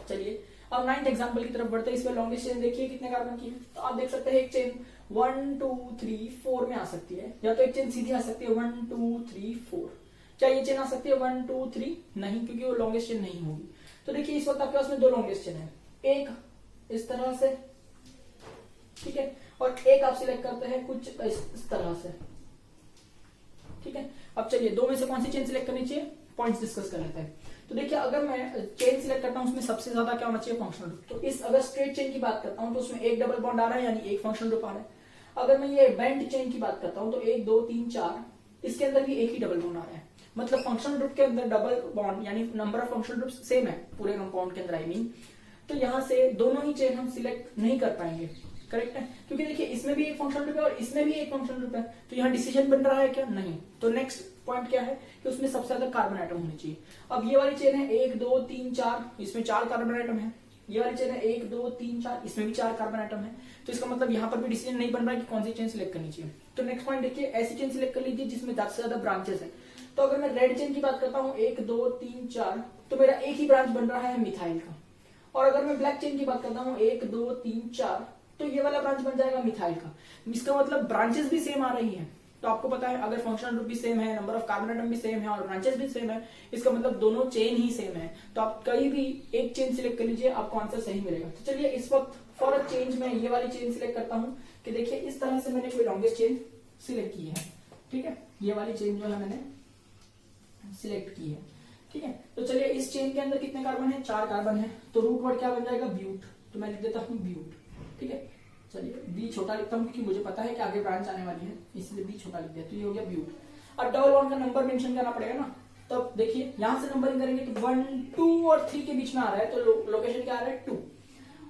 चलिए अब 9th एग्जांपल की तरफ बढ़ते हैं। इसमें लॉन्गेस्ट चेन देखिए कितने कार्बन की है, तो आप देख सकते हैं एक चेन 1 2 3 4 में आ सकती है, या तो एक चेन सीधी आ सकती है 1 2 3 4, क्या ये चेन आ सकती है 1 2 3, नहीं, क्योंकि वो लॉन्गेस्ट चेन नहीं होगी। तो देखिए इस वक्त आपके पास में 2 लॉन्गेस्ट चेन है, एक इस तरह से, ठीक है, और एक आप सिलेक्ट करते हैं कुछ इस तरह से, ठीक है। अब चलिए 2 में से कौन सी चेन सिलेक्ट करनी चाहिए, पॉइंट्स डिस्कस कर लेते हैं। तो देखिए अगर मैं चेन सिलेक्ट करता हूं उसमें सबसे ज्यादा क्या होना चाहिए फंक्शनल ग्रुप, तो इस अगर स्ट्रेट चेन की बात करता हूं तो उसमें एक डबल बॉन्ड आ रहा है यानी एक फंक्शनल ग्रुप आ रहा है। अगर मैं ये बेंड चेन की बात करता हूं तो 1 2 3 4, इसके अंदर भी एक ही डबल बॉन्ड आ रहा है, मतलब फंक्शनल ग्रुप के अंदर डबल बॉन्ड यानी number of functional groups same है पूरे कंपाउंड के अंदर, आई मीन, तो यहां से दोनों ही चेन हम सिलेक्ट नहीं कर पाएंगे, करेक्ट है, क्योंकि देखिए इसमें भी एक फंक्शनल ग्रुप है और इसमें भी एक फंक्शनल ग्रुप है, तो यहाँ डिसीजन बन रहा है क्या, नहीं। तो नेक्स्ट पॉइंट क्या है कि उसमें सबसे ज्यादा कार्बन आइटम होने चाहिए। अब ये वाली चेन है 1 2 3 4, इसमें 4 कार्बन आइटम है, ये वाली चेन है 1 2 3 4, इसमें भी 4 कार्बन आइटम है, तो इसका मतलब यहाँ पर भी डिसीजन नहीं बन रहा है कि कौन सी चेन सिलेक्ट करनी चाहिए। तो नेक्स्ट पॉइंट देखिए, ऐसी चेन सिलेक्ट कर लीजिए जिसमें ज्यादा से ज्यादा ब्रांचेस है। तो अगर मैं रेड चेन की बात करता हूँ 1 2 3 4, तो मेरा एक ही ब्रांच बन रहा है मिथाइल का। और अगर मैं ब्लैक चेन की बात करता हूँ 1 2 3 4, तो ये वाला ब्रांच बन जाएगा मिथाइल का। इसका मतलब ब्रांचेस भी सेम आ रही है। तो आपको पता है अगर फंक्शनल ग्रुप भी सेम है, नंबर ऑफ कार्बन आइटम भी सेम है और ब्रांचेस भी सेम है, इसका मतलब दोनों चेन ही सेम है। तो आप कहीं भी एक चेन सिलेक्ट कर लीजिए, आपको आंसर सही मिलेगा। तो चलिए इस वक्त फॉर अ चेंज मैं ये वाली चेन सिलेक्ट करता हूँ कि देखिए इस तरह से मैंने कोई लॉन्गेस्ट चेन सिलेक्ट की है। ठीक है, ये वाली चेन जो है मैंने सिलेक्ट की है। ठीक है, तो चलिए इस चेन के अंदर कितने कार्बन है? 4 कार्बन है। तो रूट वर्ड क्या बन जाएगा? ब्यूट। तो मैं लिख देता हूँ ब्यूट। ठीक है, चलिए बी छोटा लिखता हूँ क्योंकि मुझे पता है कि आगे ब्रांच आने वाली है, इसलिए बी छोटा लिख दिया। तो ये हो गया ब्यूट। अब डबल बॉन्ड का नंबर मेंशन करना पड़ेगा ना, तो देखिए यहां से नंबरिंग करेंगे तो 1 2 और 3 के बीच में आ रहा है, तो लोकेशन क्या आ रहा है? 2।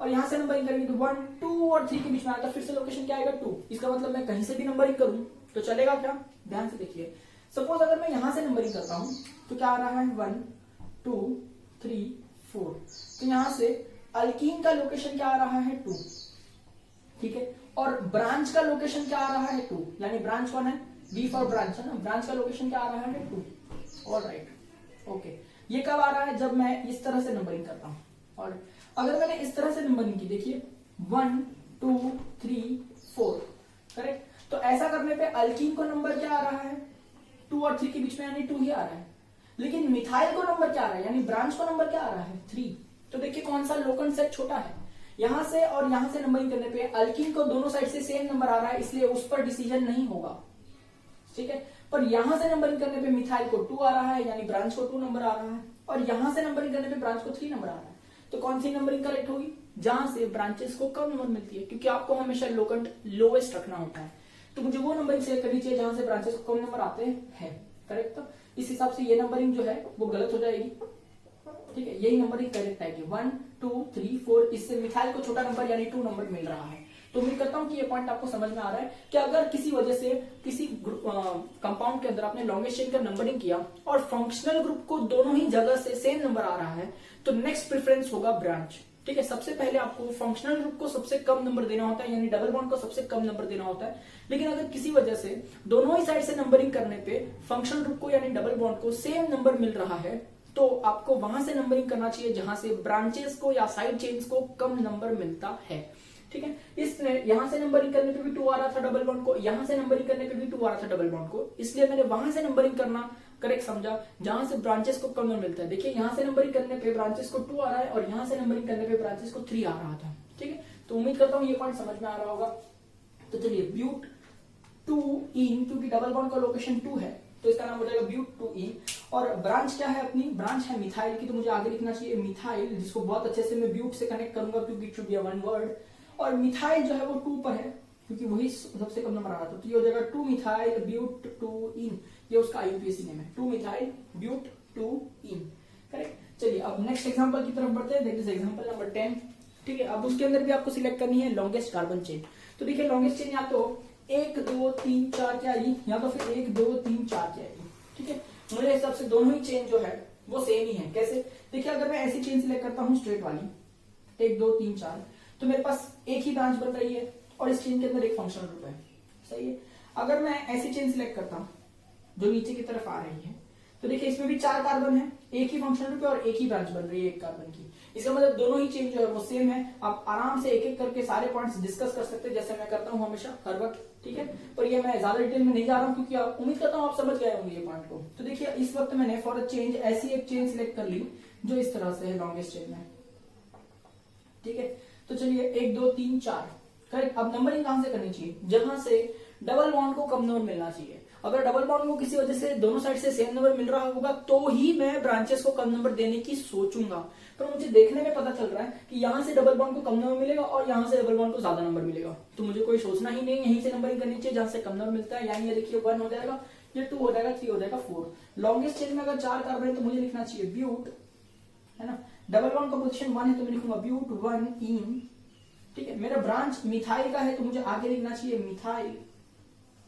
और यहां से नंबरिंग करेंगे तो 1 2 और 3 के बीच में आता है, फिर से लोकेशन क्या आएगा? 2। इसका मतलब मैं कहीं से भी नंबरिंग करूं तो चलेगा क्या? ध्यान से देखिए, सपोज अगर मैं यहां से नंबरिंग करता हूं तो क्या आ रहा है? 1 2 3 4। तो यहां से अल्कीन का लोकेशन क्या आ रहा है? 2। ठीक है, और ब्रांच का लोकेशन क्या आ रहा है? 2। यानी ब्रांच कौन है? बी फॉर ब्रांच है ना, ब्रांच का लोकेशन क्या आ रहा है? 2। Alright, okay. ये कब आ रहा है? जब मैं इस तरह से नंबरिंग करता हूं। और अगर मैंने इस तरह से नंबरिंग की, देखिए 1 2 3 4, करेक्ट। तो ऐसा करने पे अल्कीन को नंबर क्या आ रहा है? 2 और 3 के बीच में, यानी 2 ही आ रहा है। लेकिन मिथाइल को नंबर क्या आ रहा है? यानी ब्रांच को नंबर क्या आ रहा है? 3। तो देखिए कौन सा लोकेशन सेट छोटा है। यहां से और यहां से नंबरिंग करने पे अल्कीन को दोनों साइड से सेम नंबर आ रहा है, इसलिए उस पर डिसीजन नहीं होगा। ठीक है, पर यहां से नंबरिंग करने पे मिथाइल को 2 आ रहा है, यानी ब्रांच को 2 नंबर आ रहा है, और यहां से नंबरिंग करने पे ब्रांच को 3 नंबर आ रहा है। तो कौन सी नंबरिंग करेक्ट होगी? जहां से ब्रांचेस को कम नंबर मिलती है, क्योंकि आपको हमेशा लोकेंट लोएस्ट रखना होता है। तो मुझे वो नंबरिंग सेलेक्ट करनी चाहिए जहां से ब्रांचेस को कम नंबर आते हैं। करेक्ट। तो इस हिसाब से ये नंबरिंग जो है वो गलत हो जाएगी। ठीक है, यही नंबरिंग करेक्ट आएगी। 1 2 3 4, इससे मिथाइल को छोटा नंबर यानी 2 नंबर मिल रहा है। तो उम्मीद करता हूं कि ये पॉइंट आपको समझ में आ रहा है कि अगर किसी वजह से किसी कंपाउंड के अंदर आपने लॉन्गेस्ट चेन का नंबरिंग किया और फंक्शनल ग्रुप को दोनों ही जगह से सेम नंबर आ रहा है, तो नेक्स्ट प्रेफरेंस होगा ब्रांच। ठीक है, सबसे पहले आपको फंक्शनल ग्रुप को सबसे कम नंबर देना होता है, यानी डबल बॉन्ड को सबसे कम नंबर देना होता है। लेकिन अगर किसी वजह से दोनों ही साइड से नंबरिंग करने पे फंक्शनल ग्रुप को यानी डबल बॉन्ड को सेम नंबर मिल रहा है, तो आपको वहां से नंबरिंग करना चाहिए जहां से ब्रांचेस को या साइड चेन्स को कम नंबर मिलता है। ठीक है, इसमें यहां से नंबरिंग करने पे भी 2 आ रहा था डबल बॉन्ड को, यहां से नंबरिंग करने पे भी 2 आ रहा था डबल बॉन्ड को, इसलिए मैंने वहां से नंबरिंग करना करेक्ट समझा जहां से ब्रांचेस को कम नंबर मिलता है। देखिए यहां से नंबरिंग करने पे ब्रांचेस को 2 आ रहा है और यहां से नंबरिंग करने पे ब्रांचेस को 3 आ रहा था। ठीक है, तो उम्मीद करता हूं ये पॉइंट समझ में आ रहा होगा। तो चलिए ब्यूट 2 इन, क्योंकि डबल बॉन्ड का लोकेशन 2 है तो इसका नाम हो जाएगा ब्यूट 2 इन। और ब्रांच क्या है? अपनी ब्रांच है मिथाइल की, तो मुझे आगे लिखना चाहिए मिथाइल, जिसको बहुत अच्छे से मैं ब्यूट से कनेक्ट करूंगा क्योंकि it should be one word. और मिथाइल जो है वो 2 पर है क्योंकि वही सबसे कम नंबर आ रहा था, तो ये हो जाएगा 2 मिथाइल ब्यूट 2 इन। ये उसका आईयूपीएसी नेम है, 2 मिथाइल ब्यूट 2 इन। करेक्ट। चलिए अब नेक्स्ट एग्जांपल की तरफ बढ़ते हैं। देखिए एग्जांपल नंबर 10। ठीक है, अब उसके अंदर भी आपको सिलेक्ट करनी है लॉन्गेस्ट कार्बन चेन। तो देखिए लॉन्गेस्ट चेन या तो 1 2 3 4 की आएगी या तो फिर 1 2 3 4 की आएगी। ठीक है, मेरे हिसाब से दोनों ही चेन जो है वो सेम ही है। कैसे? देखिए अगर मैं ऐसी चेन सिलेक्ट करता हूँ स्ट्रेट वाली 1 2 3 4, तो मेरे पास एक ही ब्रांच बन रही है और इस चेन के अंदर एक फंक्शनल ग्रुप है। सही है। अगर मैं ऐसी चेन सिलेक्ट करता हूं जो नीचे की तरफ आ रही है, तो देखिए इसमें भी 4 कार्बन है, एक ही फंक्शनल ग्रुप है और एक ही ब्रांच बन रही है 1 कार्बन की। इसका मतलब दोनों ही चेन जो है वो सेम है। आप आराम से एक एक करके सारे पॉइंट्स डिस्कस कर सकते हैं जैसे मैं करता हूं हमेशा हर वक्त। ठीक है, पर ये मैं ज्यादा डिटेल में नहीं जा रहा हूं क्योंकि आप उम्मीद करता हूं आप समझ गए होंगे ये पॉइंट को। तो देखिए इस वक्त मैंने फॉर अ चेंज ऐसी एक चेन सिलेक्ट कर ली जो इस तरह से है लॉन्गेस्ट चेन में। ठीक है, तो चलिए 1 2 3 4। करेक्ट। अब नंबरिंग कहां से करनी चाहिए? जहां से डबल बॉन्ड को कम नंबर मिलना चाहिए। अगर डबल बॉन्ड को किसी वजह से दोनों साइड से सेम नंबर मिल रहा होगा तो ही मैं ब्रांचेस को कम नंबर देने की सोचूंगा। पर मुझे देखने में पता चल रहा है कि यहां से डबल बॉन्ड को कम नंबर मिलेगा और यहां से डबल बॉन्ड को ज्यादा नंबर मिलेगा, तो मुझे कोई सोचना ही नहीं, यहीं से नंबरिंग करनी चाहिए जहां से कम नंबर मिलता है। यानी ये देखिए 1 हो जाएगा, ये 2 हो जाएगा, 3 हो जाएगा, 4। लॉन्गेस्ट चेन में अगर 4 कार्बन है तो मुझे लिखना चाहिए ब्यूट, है ना। डबल बॉन्ड का पोजीशन 1 है तो मैं लिखूंगा ब्यूट 1 इन। ठीक है, मेरा ब्रांच मिथाइल का है तो मुझे आगे लिखना चाहिए मिथाइल।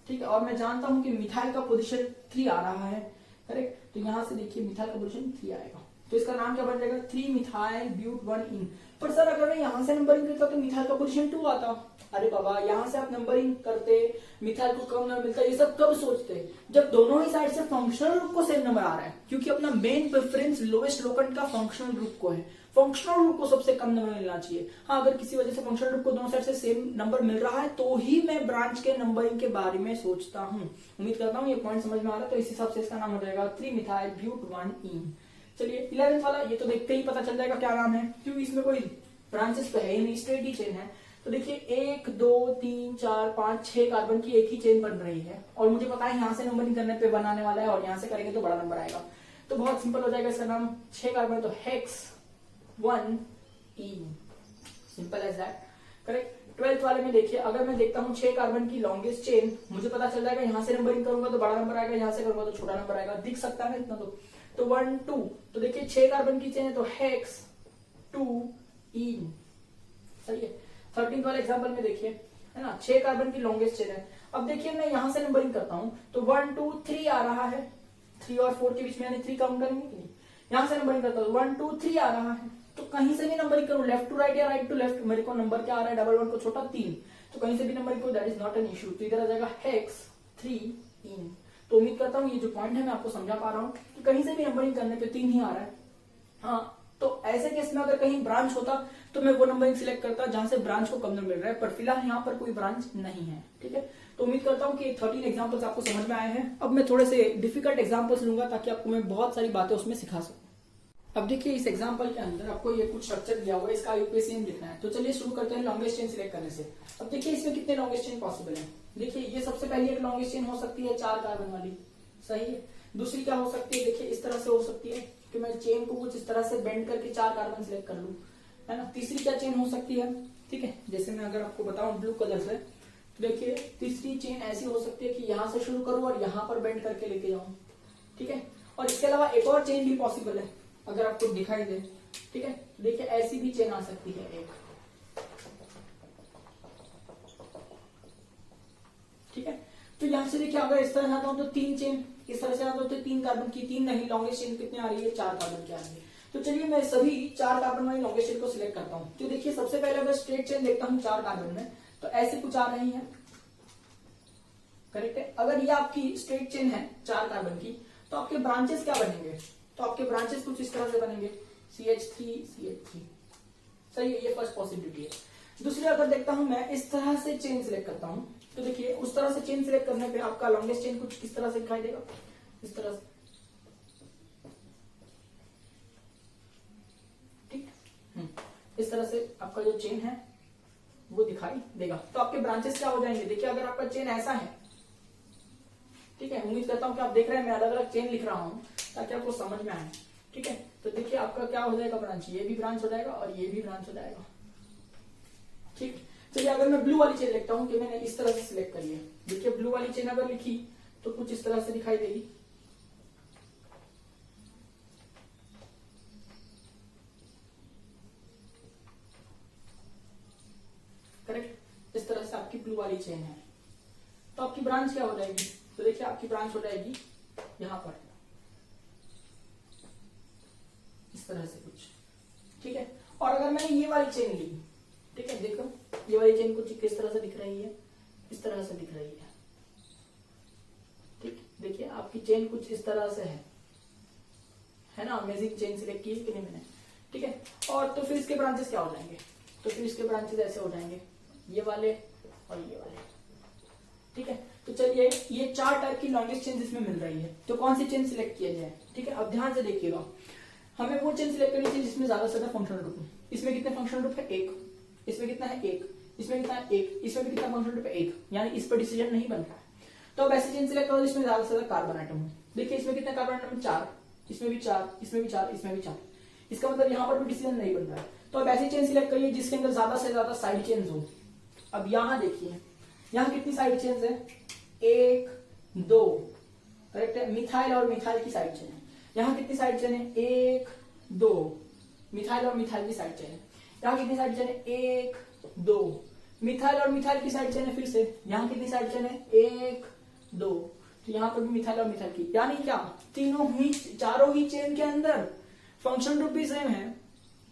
ठीक है, और मैं जानता हूं कि मिथाइल का पोजीशन 3 आ रहा है। करेक्ट, तो यहां से देखिए मिथाइल का पोजीशन 3 आएगा। तो इसका नाम क्या बन जाएगा 3 मिथाइल ब्यूट 1 इन। पर सर अगर मैं यहाँ से नंबरिंग करता तो मिथाइल का पोजीशन 2 आता। अरे बाबा यहाँ से आप नंबरिंग करते, मिथाइल को कम नंबर मिलता, ये सब कब सोचते जब दोनों ही साइड से फंक्शनल ग्रुप को सेम नंबर आ रहा है, क्योंकि अपना मेन प्रेफरेंस लोएस्ट लोकेंट का फंक्शनल ग्रुप को है। फंक्शनल ग्रुप को सबसे कम नंबर मिलना चाहिए। हाँ, अगर किसी वजह से फंक्शनल ग्रुप को दोनों साइड से सेम नंबर मिल रहा है तो ही मैं ब्रांच के नंबरिंग के बारे में सोचता हूँ। उम्मीद करता हूँ ये पॉइंट समझ में आ रहा है। तो इस हिसाब से इसका नाम हो जाएगा 3 मिथाइल ब्यूट 1 इन। चलिए 11th वाला, ये तो देखते ही पता चल जाएगा क्या नाम है, क्योंकि इसमें कोई ब्रांचेस तो है ही नहीं, स्ट्रेट ही चेन है। तो देखिए 1 2 3 4 5 6 कार्बन की एक ही चेन बन रही है, और मुझे पता है यहाँ से नंबरिंग करने पे बनाने वाला है, और यहाँ से करेंगे तो बड़ा नंबर आएगा। तो बहुत सिंपल हो जाएगा इसका नाम, 6 कार्बन तो hex 1 ene, simple as that, correct. 12th वाले में देखिए, अगर मैं देखता हूँ 6 कार्बन की लॉन्गेस्ट चेन, मुझे पता चल जाएगा यहाँ से नंबरिंग करूंगा तो बड़ा नंबर आएगा, यहाँ से करूंगा तो छोटा नंबर आएगा, दिख सकता है इतना। तो 1 2, तो देखिए 6 कार्बन की चेन है तो हेक्स 2 इन, सही है। 13th वाले एग्जांपल में देखिए, है ना, 6 कार्बन की लॉन्गेस्ट चेन है। अब देखिए मैं यहां से नंबरिंग करता हूं तो 1 2 3 आ रहा है, 3 और 4 के बीच में यानी 3 काउंट करेंगे कि नहीं। यहां से नंबरिंग करता हूं 1 2 3 आ रहा है, तो कहीं से भी नंबरिंग करूं, लेफ्ट टू राइट या राइट टू लेफ्ट, मेरे को नंबर क्या आ रहा है, डबल 1 को छोटा 3, तो कहीं से भी नंबरिंग करूं, that is not an issue. तो इधर आ जाएगा हेक्स 3 इन। तो उम्मीद करता हूं ये जो पॉइंट है मैं आपको समझा पा रहा हूं कि कहीं से भी नंबरिंग करने पे 3 ही आ रहा है। हाँ, तो ऐसे केस में अगर कहीं ब्रांच होता तो मैं वो नंबरिंग सिलेक्ट करता जहां से ब्रांच को कम नंबर मिल रहा है, पर फिलहाल यहाँ पर कोई ब्रांच नहीं है, ठीक है। तो उम्मीद करता हूँ कि 13 एग्जांपल्स आपको समझ में आए हैं। अब मैं थोड़े से डिफिकल्ट एग्जांपल्स लूंगा ताकि आपको मैं बहुत सारी बातें उसमें सिखा सकूं। अब देखिए इस एग्जांपल के अंदर आपको ये कुछ स्ट्रक्चर दिया हुआ है, इसका यूपीएससी लिखना है। तो चलिए शुरू करते हैं लॉन्गेस्ट चेन सिलेक्ट करने से। अब देखिए इसमें कितने लॉन्गेस्ट चेन पॉसिबल है। देखिए ये सबसे पहली एक लॉन्गेस्ट चेन हो सकती है 4 कार्बन वाली, सही है। दूसरी क्या हो सकती है, देखिए इस तरह से हो सकती है कि मैं चेन को कुछ इस तरह से बेंड करके 4 कार्बन सिलेक्ट कर लूं, है ना। तीसरी क्या चेन हो सकती है, ठीक है, जैसे मैं अगर आपको बताऊं ब्लू कलर से, तो देखिए तीसरी चेन ऐसी हो सकती है कि यहां से शुरू करूं और यहां पर बेंड करके लेके जाऊं, ठीक है। और इसके अलावा एक और चेन भी पॉसिबल है, अगर आपको दिखाई दे, ठीक है। देखिए ऐसी भी चेन आ सकती है एक, ठीक है। तो यहां से देखिए अगर इस तरह आता हूं तो 3 चेन, इस तरह से आता हूं तो 3 कार्बन की, 3 नहीं, लॉन्गेस्ट चेन कितनी आ रही है, 4 कार्बन की आ रही है। तो चलिए मैं सभी 4 कार्बन वाली लॉन्गेस्ट चेन को सिलेक्ट करता हूं। तो देखिए सबसे पहले अगर स्ट्रेट चेन देखता हूं 4 कार्बन में, तो ऐसे कुछ आ रही है, करेक्ट है। अगर ये आपकी स्ट्रेट चेन है 4 कार्बन की, तो आपके ब्रांचेस क्या बनेंगे, तो आपके ब्रांचेस कुछ इस तरह से बनेंगे, CH3 CH3, सही है, ये फर्स्ट पॉसिबिलिटी है। दूसरी अगर देखता हूं मैं इस तरह से चेन सिलेक्ट करता हूं, तो देखिए उस तरह से चेन सिलेक्ट करने पे आपका लॉन्गेस्ट चेन कुछ इस तरह से दिखाई देगा, इस तरह से, ठीक, इस तरह से आपका जो चेन है वो दिखाई देगा। तो आपके ब्रांचेस क्या हो जाएंगे, देखिए अगर आपका चेन ऐसा है, ठीक है, उम्मीद करता हूं कि आप देख रहे हैं मैं अलग अलग चेन लिख रहा हूं ताकि आपको समझ में आए, ठीक है। तो देखिए आपका क्या हो जाएगा ब्रांच, ये भी ब्रांच हो जाएगा और ये भी ब्रांच हो जाएगा, ठीक। चलिए अगर मैं ब्लू वाली चेन लिखता हूं कि मैंने इस तरह से सिलेक्ट करी है, देखिए ब्लू वाली चेन अगर लिखी तो कुछ इस तरह से दिखाई देगी, करेक्ट, इस तरह से आपकी ब्लू वाली चेन है। तो आपकी ब्रांच क्या हो जाएगी, तो देखिए आपकी ब्रांच हो जाएगी यहां पर, इस तरह से कुछ, ठीक है। और अगर मैंने ये वाली चेन ली, ठीक है, देखो ये वाली चेन कुछ किस तरह से दिख रही है, इस तरह से दिख रही है, ठीक। देखिए आपकी चेन कुछ इस तरह से है ना, अमेजिंग चेन सिलेक्ट की कि नहीं मैंने, ठीक है। और तो फिर इसके ब्रांचेस क्या हो जाएंगे, तो फिर इसके ब्रांचेस ऐसे हो जाएंगे, ये वाले और ये वाले, ठीक है। तो चलिए ये 4 टाइप की लॉन्गेस्ट चेन इसमें मिल रही है, तो कौन सी चेन सिलेक्ट किया जाए, ठीक है। अब ध्यान से देखिएगा, हमें वो चेन सिलेक्ट करनी चाहिए जिसमें ज्यादा से ज्यादा फंक्शनल ग्रुप है। इसमें कितने फंक्शनल ग्रुप है, 1, इसमें कितना है 1, इसमें कितना है 1, इसमें भी कितना फंक्शनल ग्रुप है 1, यानी इस पर डिसीजन नहीं बन रहा है। तो अब ऐसी चेन सिलेक्ट करो जिसमें ज्यादा से ज्यादा कार्बन आइटम हो। देखिए इसमें कितने कार्बन आइटम, 4, इसमें भी 4, इसमें भी 4, इसमें भी 4, इसका मतलब यहाँ पर भी डिसीजन नहीं बन रहा है। तो अब ऐसी चेन सिलेक्ट करिए जिसके अंदर ज्यादा से ज्यादा साइड चेन्स हो। अब यहाँ देखिए यहाँ कितनी साइड चेन्स है, 1 2, करेक्ट है, मिथाइल और मिथाइल की साइड चेन है। यहाँ कितनी साइड चेन है, 1 2, मिथाइल और मिथाइल की साइड चेन है। यहाँ कितनी साइड चेन है, 1 2, मिथाइल और मिथाइल की साइड चेन है। फिर से यहाँ कितनी साइड चेन है, 1 2, तो यहाँ पर भी मिथाइल और मिथाइल की, यानी क्या, चारों ही चेन के अंदर फंक्शनल ग्रुप भी सेम है,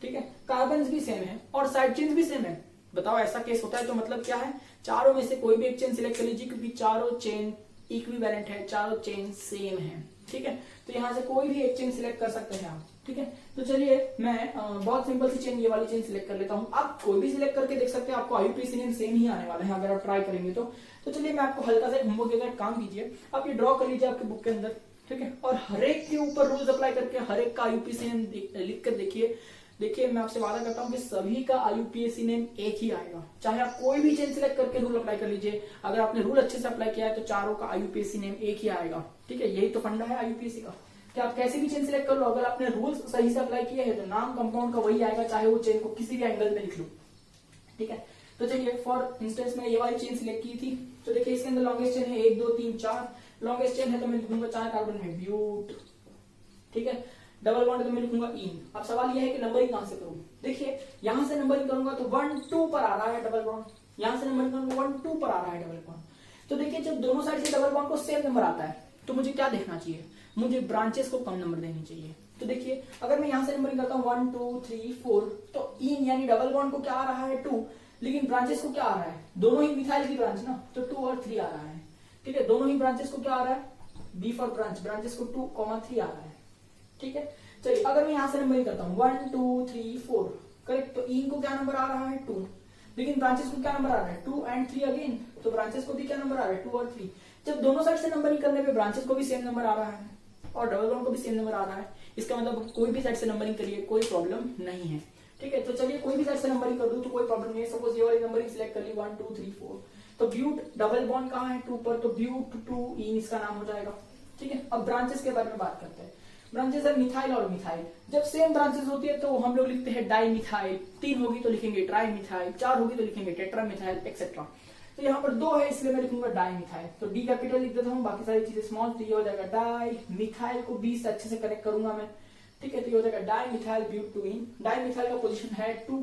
ठीक है, कार्बन भी सेम है और साइड चेन भी सेम है। बताओ ऐसा केस होता है तो मतलब क्या है, चारों में से कोई भी एक चेन सिलेक्ट कर लीजिए क्योंकि चारों चेन इक्विवेलेंट है, चारों चेन सेम है, ठीक है। तो यहाँ से कोई भी एक चेन सिलेक्ट कर सकते हैं आप, ठीक है। तो चलिए मैं बहुत सिंपल सी चेन, ये वाली चेन सिलेक्ट कर लेता हूँ। आप कोई भी सिलेक्ट करके देख सकते हैं, आपको आईयूपीएसी नेम सेम ही आने वाला है अगर आप ट्राई करेंगे तो। चलिए मैं आपको हल्का सा होमवर्क देकर काम कीजिए, आप ये ड्रॉ कर लीजिए आपके बुक के अंदर, ठीक है, और हर एक के ऊपर रूल्स अप्लाई करके हर एक का आईयूपीएसी नेम लिख कर देखिए। देखिए मैं आपसे वादा करता हूं कि सभी का आईयूपीएसी नेम एक ही आएगा, चाहे आप कोई भी चेन सिलेक्ट करके रूल अप्लाई कर लीजिए। अगर आपने रूल अच्छे से अप्लाई किया है तो चारों का आईयूपीएसी नेम एक ही आएगा, ठीक है। यही तो फंडा है आईयूपीएसी का कि आप कैसे भी चेन सिलेक्ट कर लो, अगर आपने रूल्स सही से अप्लाई किए हैं तो नाम कंपाउंड का वही आएगा, चाहे वो चेन को किसी भी एंगल में लिख लो, ठीक है। तो चलिए फॉर इंस्टेंस मैं ये वाली चेन सिलेक्ट की थी, तो देखिए इसके अंदर लॉन्गेस्ट चेन है 1 2 3 4, लॉन्गेस्ट चेन है तो मैं लिखूंगा 4 कार्बन में ब्यूट, ठीक है। डबल बॉन्ड तो मैं लिखूंगा इन। अब सवाल यह है कि नंबरिंग कहां से करूं। देखिए यहां से नंबरिंग करूंगा तो 1 2 पर आ रहा है डबल बॉन्ड, यहां से नंबरिंग करूंगा 1 2 पर आ रहा है डबल बॉन्ड। तो देखिए जब दोनों साइड से डबल बॉन्ड को सेम नंबर आता है तो मुझे क्या देखना चाहिए, मुझे ब्रांचेस को कम नंबर देनी चाहिए। तो देखिए अगर मैं यहां से नंबरिंग करता हूं 1 2 3 4, तो इन यानी डबल बॉन्ड को क्या आ रहा है 2, लेकिन ब्रांचेस को क्या आ रहा है, दोनों ही मिथाइल की ब्रांच ना, तो 2 और 3 आ रहा है, ठीक है। दोनों ही ब्रांचेस को क्या आ रहा है, बी फॉर ब्रांच, ब्रांचेस को 2 3 आ रहा है, ठीक है। चलिए अगर मैं यहां से नंबरिंग करता हूं 1 2 3 4, करेक्ट, तो इन को क्या नंबर आ रहा है 2, लेकिन ब्रांचेस को क्या नंबर आ रहा है 2 एंड 3 अगेन, तो ब्रांचेस को भी क्या नंबर आ रहा है 2 और 3। जब दोनों साइड से नंबरिंग करने पे ब्रांचेस को भी सेम नंबर आ रहा है और डबल बॉन्ड को भी सेम नंबर आ रहा है, इसका मतलब कोई भी साइड से नंबरिंग करिए कोई प्रॉब्लम नहीं है, ठीक है। तो चलिए कोई भी साइड से नंबरिंग कर दूं तो कोई प्रॉब्लम नहीं है। सपोज ये वाली नंबरिंग सिलेक्ट कर ली 1 2 3 4, तो ब्यूट डबल बॉन्ड कहां है 2 पर, तो ब्यूट 2 इन इसका नाम हो जाएगा, ठीक है। अब ब्रांचेस के बारे में बात करते हैं। ब्रांचेस है मिथाइल और मिथाइल। जब सेम ब्रांचेस होती है तो हम लोग लिखते हैं डाई मिथाइल, 3 होगी तो लिखेंगे ट्राई मिथाइल, 4 होगी तो लिखेंगे टेट्रा मिथाइल एक्सेट्रा। तो यहाँ पर 2 है इसलिए मैं लिखूंगा डाई मिथाइल, तो डी कैपिटल लिख देता हूँ, बाकी सारी चीजें स्मॉल, तो ये हो जाएगा डाई मिथाइल को 20 से अच्छे से कनेक्ट करूंगा मैं, ठीक है। तो ये हो जाएगा dimethyl but 2 ene. Dimethyl का पोजीशन है 2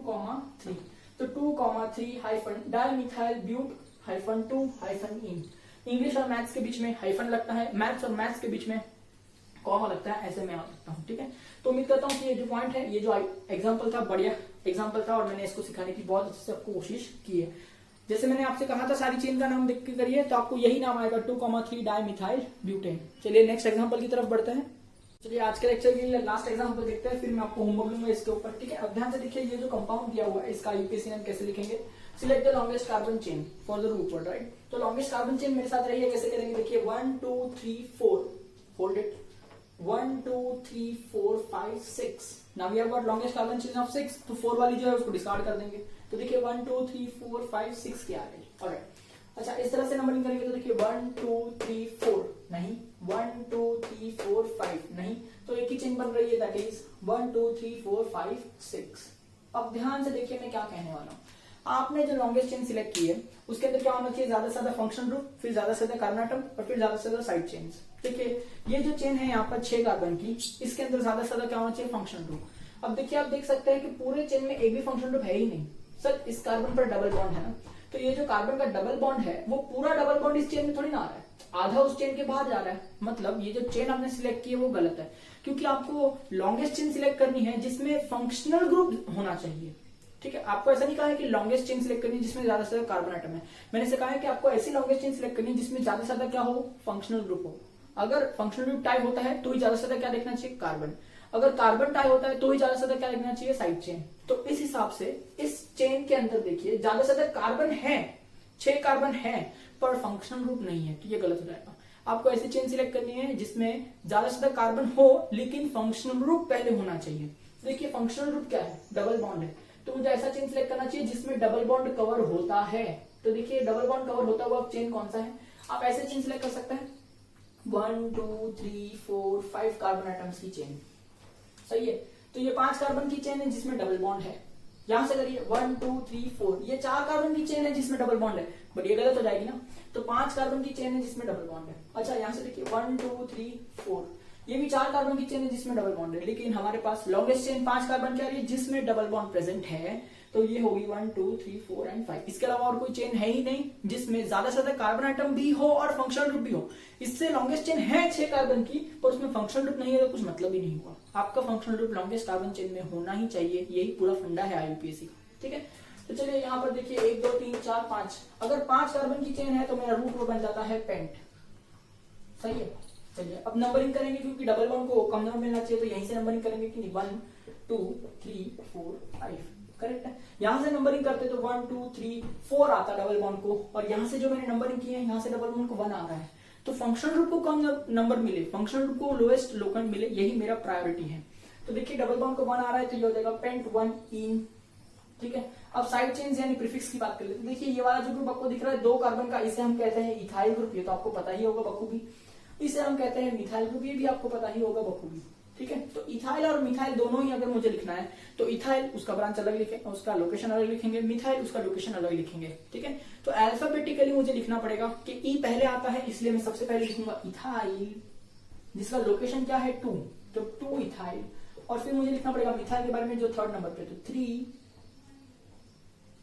3, तो 2 3 hyphen dimethyl but hyphen 2 hyphen ene. English और मैथ्स के बीच में हाइफन लगता है, मैथ्स और मैथ्स के बीच में कॉमा लगता है, ऐसे मैं लिखता हूँ, ठीक है। तो उम्मीद करता हूँ कि ये जो पॉइंट है, ये जो एग्जांपल था बढ़िया एग्जांपल था और मैंने इसको सिखाने की बहुत अच्छे से आपको कोशिश की है। जैसे मैंने आपसे कहा था सारी चेन का नाम देख के करिए तो आपको यही नाम आएगा 2 3 डाई मिथाइल ब्यूटेन। चलिए नेक्स्ट एग्जांपल की तरफ बढ़ते हैं। चलिए आज के लेक्चर के लिए लास्ट एग्जांपल देखते हैं, फिर मैं आपको होमवर्क लूंगा इसके ऊपर, ठीक है। अब ध्यान से देखिए ये जो कंपाउंड दिया हुआ है इसका आईयूपीएसी नेम कैसे लिखेंगे। Select the longest carbon chain for the root word, right. तो लॉन्गेस्ट कार्बन चेन मेरे साथ रही है, कैसे करेंगे देखिए 1 2 3 4, hold it, 1 2 3 4 5 6। Now we have got longest carbon chain of 6, तो 4 वाली जो है उसको डिस्कार्ड कर देंगे। तो देखिए 1 2 3 4 5 6 की आ गई, ऑलराइट। अच्छा इस तरह से नंबरिंग करेंगे तो देखिए 1 2 3 4 नहीं, 1 2 3 4 5 नहीं, तो एक ही चेन बन रही है, दैट इज 1 2 3 4 5 6। अब ध्यान से देखिए मैं क्या कहने वाला हूँ। आपने जो लॉन्गेस्ट चेन सिलेक्ट की है उसके अंदर क्या होना चाहिए, ज्यादा से ज्यादा फंक्शनल ग्रुप, फिर ज्यादा से ज्यादा कार्बन एटम और फिर ज्यादा से ज्यादा साइड चेन्स। देखिए ये जो चेन है यहाँ पर 6 कार्बन की, इसके अंदर ज्यादा से ज्यादा क्या होना चाहिए, फंक्शनल ग्रुप। अब देखिए आप देख सकते हैं कि पूरे चेन में एक भी फंक्शनल ग्रुप है ही नहीं। सर इस कार्बन पर डबल बॉन्ड है ना, तो ये जो कार्बन का डबल बॉन्ड है वो पूरा डबल बॉन्ड इस चेन में थोड़ी ना आ रहा है, आधा उस चेन के बाहर जा रहा है। मतलब ये जो चेन आपने सिलेक्ट की है वो गलत है, क्योंकि आपको लॉन्गेस्ट चेन सिलेक्ट करनी है जिसमें फंक्शनल ग्रुप होना चाहिए, ठीक है। आपको ऐसा नहीं कहा है कि लॉन्गेस्ट चेन सिलेक्ट करनी है जिसमें ज्यादा से ज्यादा कार्बन एटम है, मैंने से कहा है कि आपको ऐसी लॉन्गेस्ट चेन सिलेक्ट करनी है जिसमें ज्यादा से ज्यादा क्या हो, फंक्शनल ग्रुप हो। अगर फंक्शनल ग्रुप टाइप होता है तो ही ज्यादा से ज्यादा क्या देखना चाहिए, कार्बन। अगर कार्बन टाइप होता है तो ही ज्यादा से ज्यादा क्या देखना चाहिए, साइड चेन। तो इस हिसाब से इस चेन के अंदर देखिए ज्यादा से ज्यादा कार्बन है, 6 कार्बन है, पर फंक्शनल ग्रुप नहीं है, तो ये गलत हो जाएगा। आपको ऐसी चेन सिलेक्ट करनी है जिसमें ज्यादा से ज्यादा कार्बन हो लेकिन फंक्शनल ग्रुप पहले होना चाहिए। देखिए फंक्शनल ग्रुप क्या है, डबल बॉन्ड है, तो मुझे ऐसा चेन सिलेक्ट करना चाहिए जिसमें डबल बॉन्ड कवर होता है। तो देखिए डबल बॉन्ड कवर होता हुआ चेन कौन सा है, आप ऐसे चेन सिलेक्ट कर सकते हैं 1 2 3 4 5 कार्बन एटम्स की चेन, सही है। तो ये 5 कार्बन की चेन है जिसमें डबल बॉन्ड है। यहां से करिए 1 2 3 4, ये 4 कार्बन की चेन है जिसमें डबल बॉन्ड है, बट ये गलत हो जाएगी ना, तो 5 कार्बन की चेन है जिसमें डबल बॉन्ड है। अच्छा यहां से देखिए 1 2 3 4, ये भी 4 कार्बन की चेन है जिसमें डबल बॉन्ड है, लेकिन हमारे पास लॉन्गेस्ट चेन 5 कार्बन की आ रही है जिसमें डबल बॉन्ड प्रेजेंट है, तो ये होगी 1 2 3 4 एंड 5। इसके अलावा और कोई चेन है ही नहीं जिसमें ज्यादा से ज्यादा कार्बन आइटम भी हो और फंक्शनल ग्रुप भी हो। इससे लॉन्गेस्ट चेन है 6 कार्बन की, पर उसमें फंक्शनल ग्रुप नहीं है तो कुछ मतलब ही नहीं हुआ। आपका functional group longest carbon chain में होना ही चाहिए, यही पूरा फंडा है आईयूपीएसी का। ठीक है, तो चलिए यहाँ पर देखिए 1 2 3 4 5, अगर 5 कार्बन की चेन है तो मेरा रूट वो बन जाता है पेंट। सही है, चलिए अब नंबरिंग करेंगे, क्योंकि डबल बॉन्ड को कम नंबर मिलना चाहिए तो यहीं से नंबरिंग करेंगे कि नहीं, 1 2 3 4 5, करेक्ट है। यहां से नंबरिंग करते तो 1 2 3 4 आता डबल बॉन्ड को, और यहां से जो मैंने नंबरिंग की है यहाँ से डबल बॉन्ड को 1 आ रहा है। तो फंक्शनल ग्रुप को कम नंबर मिले, फंक्शनल ग्रुप को लोएस्ट लोकेंट मिले, यही मेरा प्रायोरिटी है। तो देखिए डबल बॉन्ड को 1 आ रहा है तो ये हो जाएगा पेंट 1 इन। ठीक है, अब साइड चेन्स यानी प्रीफिक्स की बात कर लेते हैं। देखिए ये वाला जो ग्रुप आपको दिख रहा है 2 कार्बन का, इसे हम कहते हैं इथाइल ग्रुप, ये तो आपको पता ही होगा बखूबी। इसे हम कहते हैं मिथाइल ग्रुप, ये भी आपको पता ही होगा बखूबी। ठीक है, तो इथाइल और मिथाइल दोनों ही अगर मुझे लिखना है तो इथाइल उसका ब्रांच अलग लिखेंगे, उसका लोकेशन अलग लिखेंगे, मिथाइल उसका लोकेशन अलग लिखेंगे। ठीक है, तो अल्फाबेटिकली मुझे लिखना पड़ेगा कि ई पहले आता है, इसलिए मैं सबसे पहले लिखूंगा इथाइल, जिसका लोकेशन क्या है 2, तो 2 इथाइल। और फिर मुझे लिखना पड़ेगा मिथाइल के बारे में जो 3rd नंबर पे, तो 3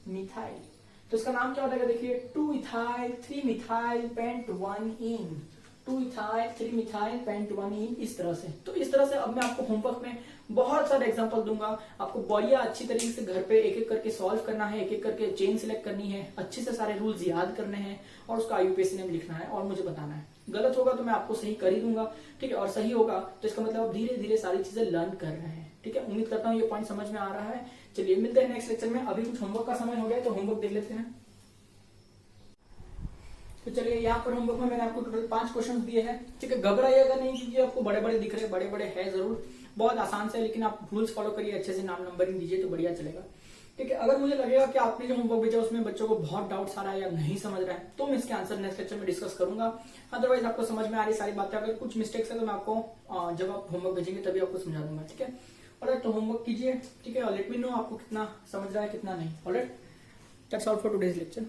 मिथाइल। तो इसका नाम क्या हो जाएगा, देखिए 2 इथाइल 3 मिथाइल पेंट 1 इन, 2 इथाइल 3 मिथाइल पेंट 1 इन, इस तरह से। तो इस तरह से अब मैं आपको होमवर्क में बहुत सारे एग्जांपल दूंगा, आपको बढ़िया अच्छी तरीके से घर पे एक एक करके सॉल्व करना है, एक एक करके चेन सिलेक्ट करनी है, अच्छे से सारे रूल्स याद करने हैं और उसका आईयूपीएसी नेम लिखना है और मुझे बताना है। गलत होगा तो मैं आपको सही कर ही दूंगा, ठीक है, और सही होगा तो इसका मतलब आप धीरे धीरे सारी चीजें लर्न कर रहे हैं। ठीक है, उम्मीद करता हूँ ये पॉइंट समझ में आ रहा है। चलिए मिलते हैं नेक्स्ट लेक्चर में, अभी कुछ होमवर्क का समय हो गया है तो होमवर्क देख लेते हैं। तो चलिए यहाँ पर होमवर्क में मैंने आपको टोटल 5 क्वेश्चन दिए हैं। ठीक है, घबराइएगा नहीं क्योंकि आपको बड़े बड़े दिख रहे, बड़े बड़े है जरूर, बहुत आसान से, लेकिन आप रूल्स फॉलो करिए, अच्छे से नाम नंबरिंग दीजिए तो बढ़िया चलेगा। ठीक है, अगर मुझे लगेगा कि आपने जो होमवर्क भेजा उसमें बच्चों को बहुत डाउट्स आ रहा है या नहीं समझ रहा है तो मैं इसके आंसर नेक्स्ट लेक्चर में डिस्कस करूंगा। अदरवाइज आपको समझ में आ रही सारी बातें, अगर कुछ मिस्टेक्स है तो मैं आपको जब आप होमवर्क भेजेंगे तभी आपको समझा दूंगा। ठीक है, ऑलराइट, तो होमवर्क कीजिए। ठीक है, और लेट मी नो आपको कितना समझ रहा है कितना नहीं। Alright, that's all for today's lecture.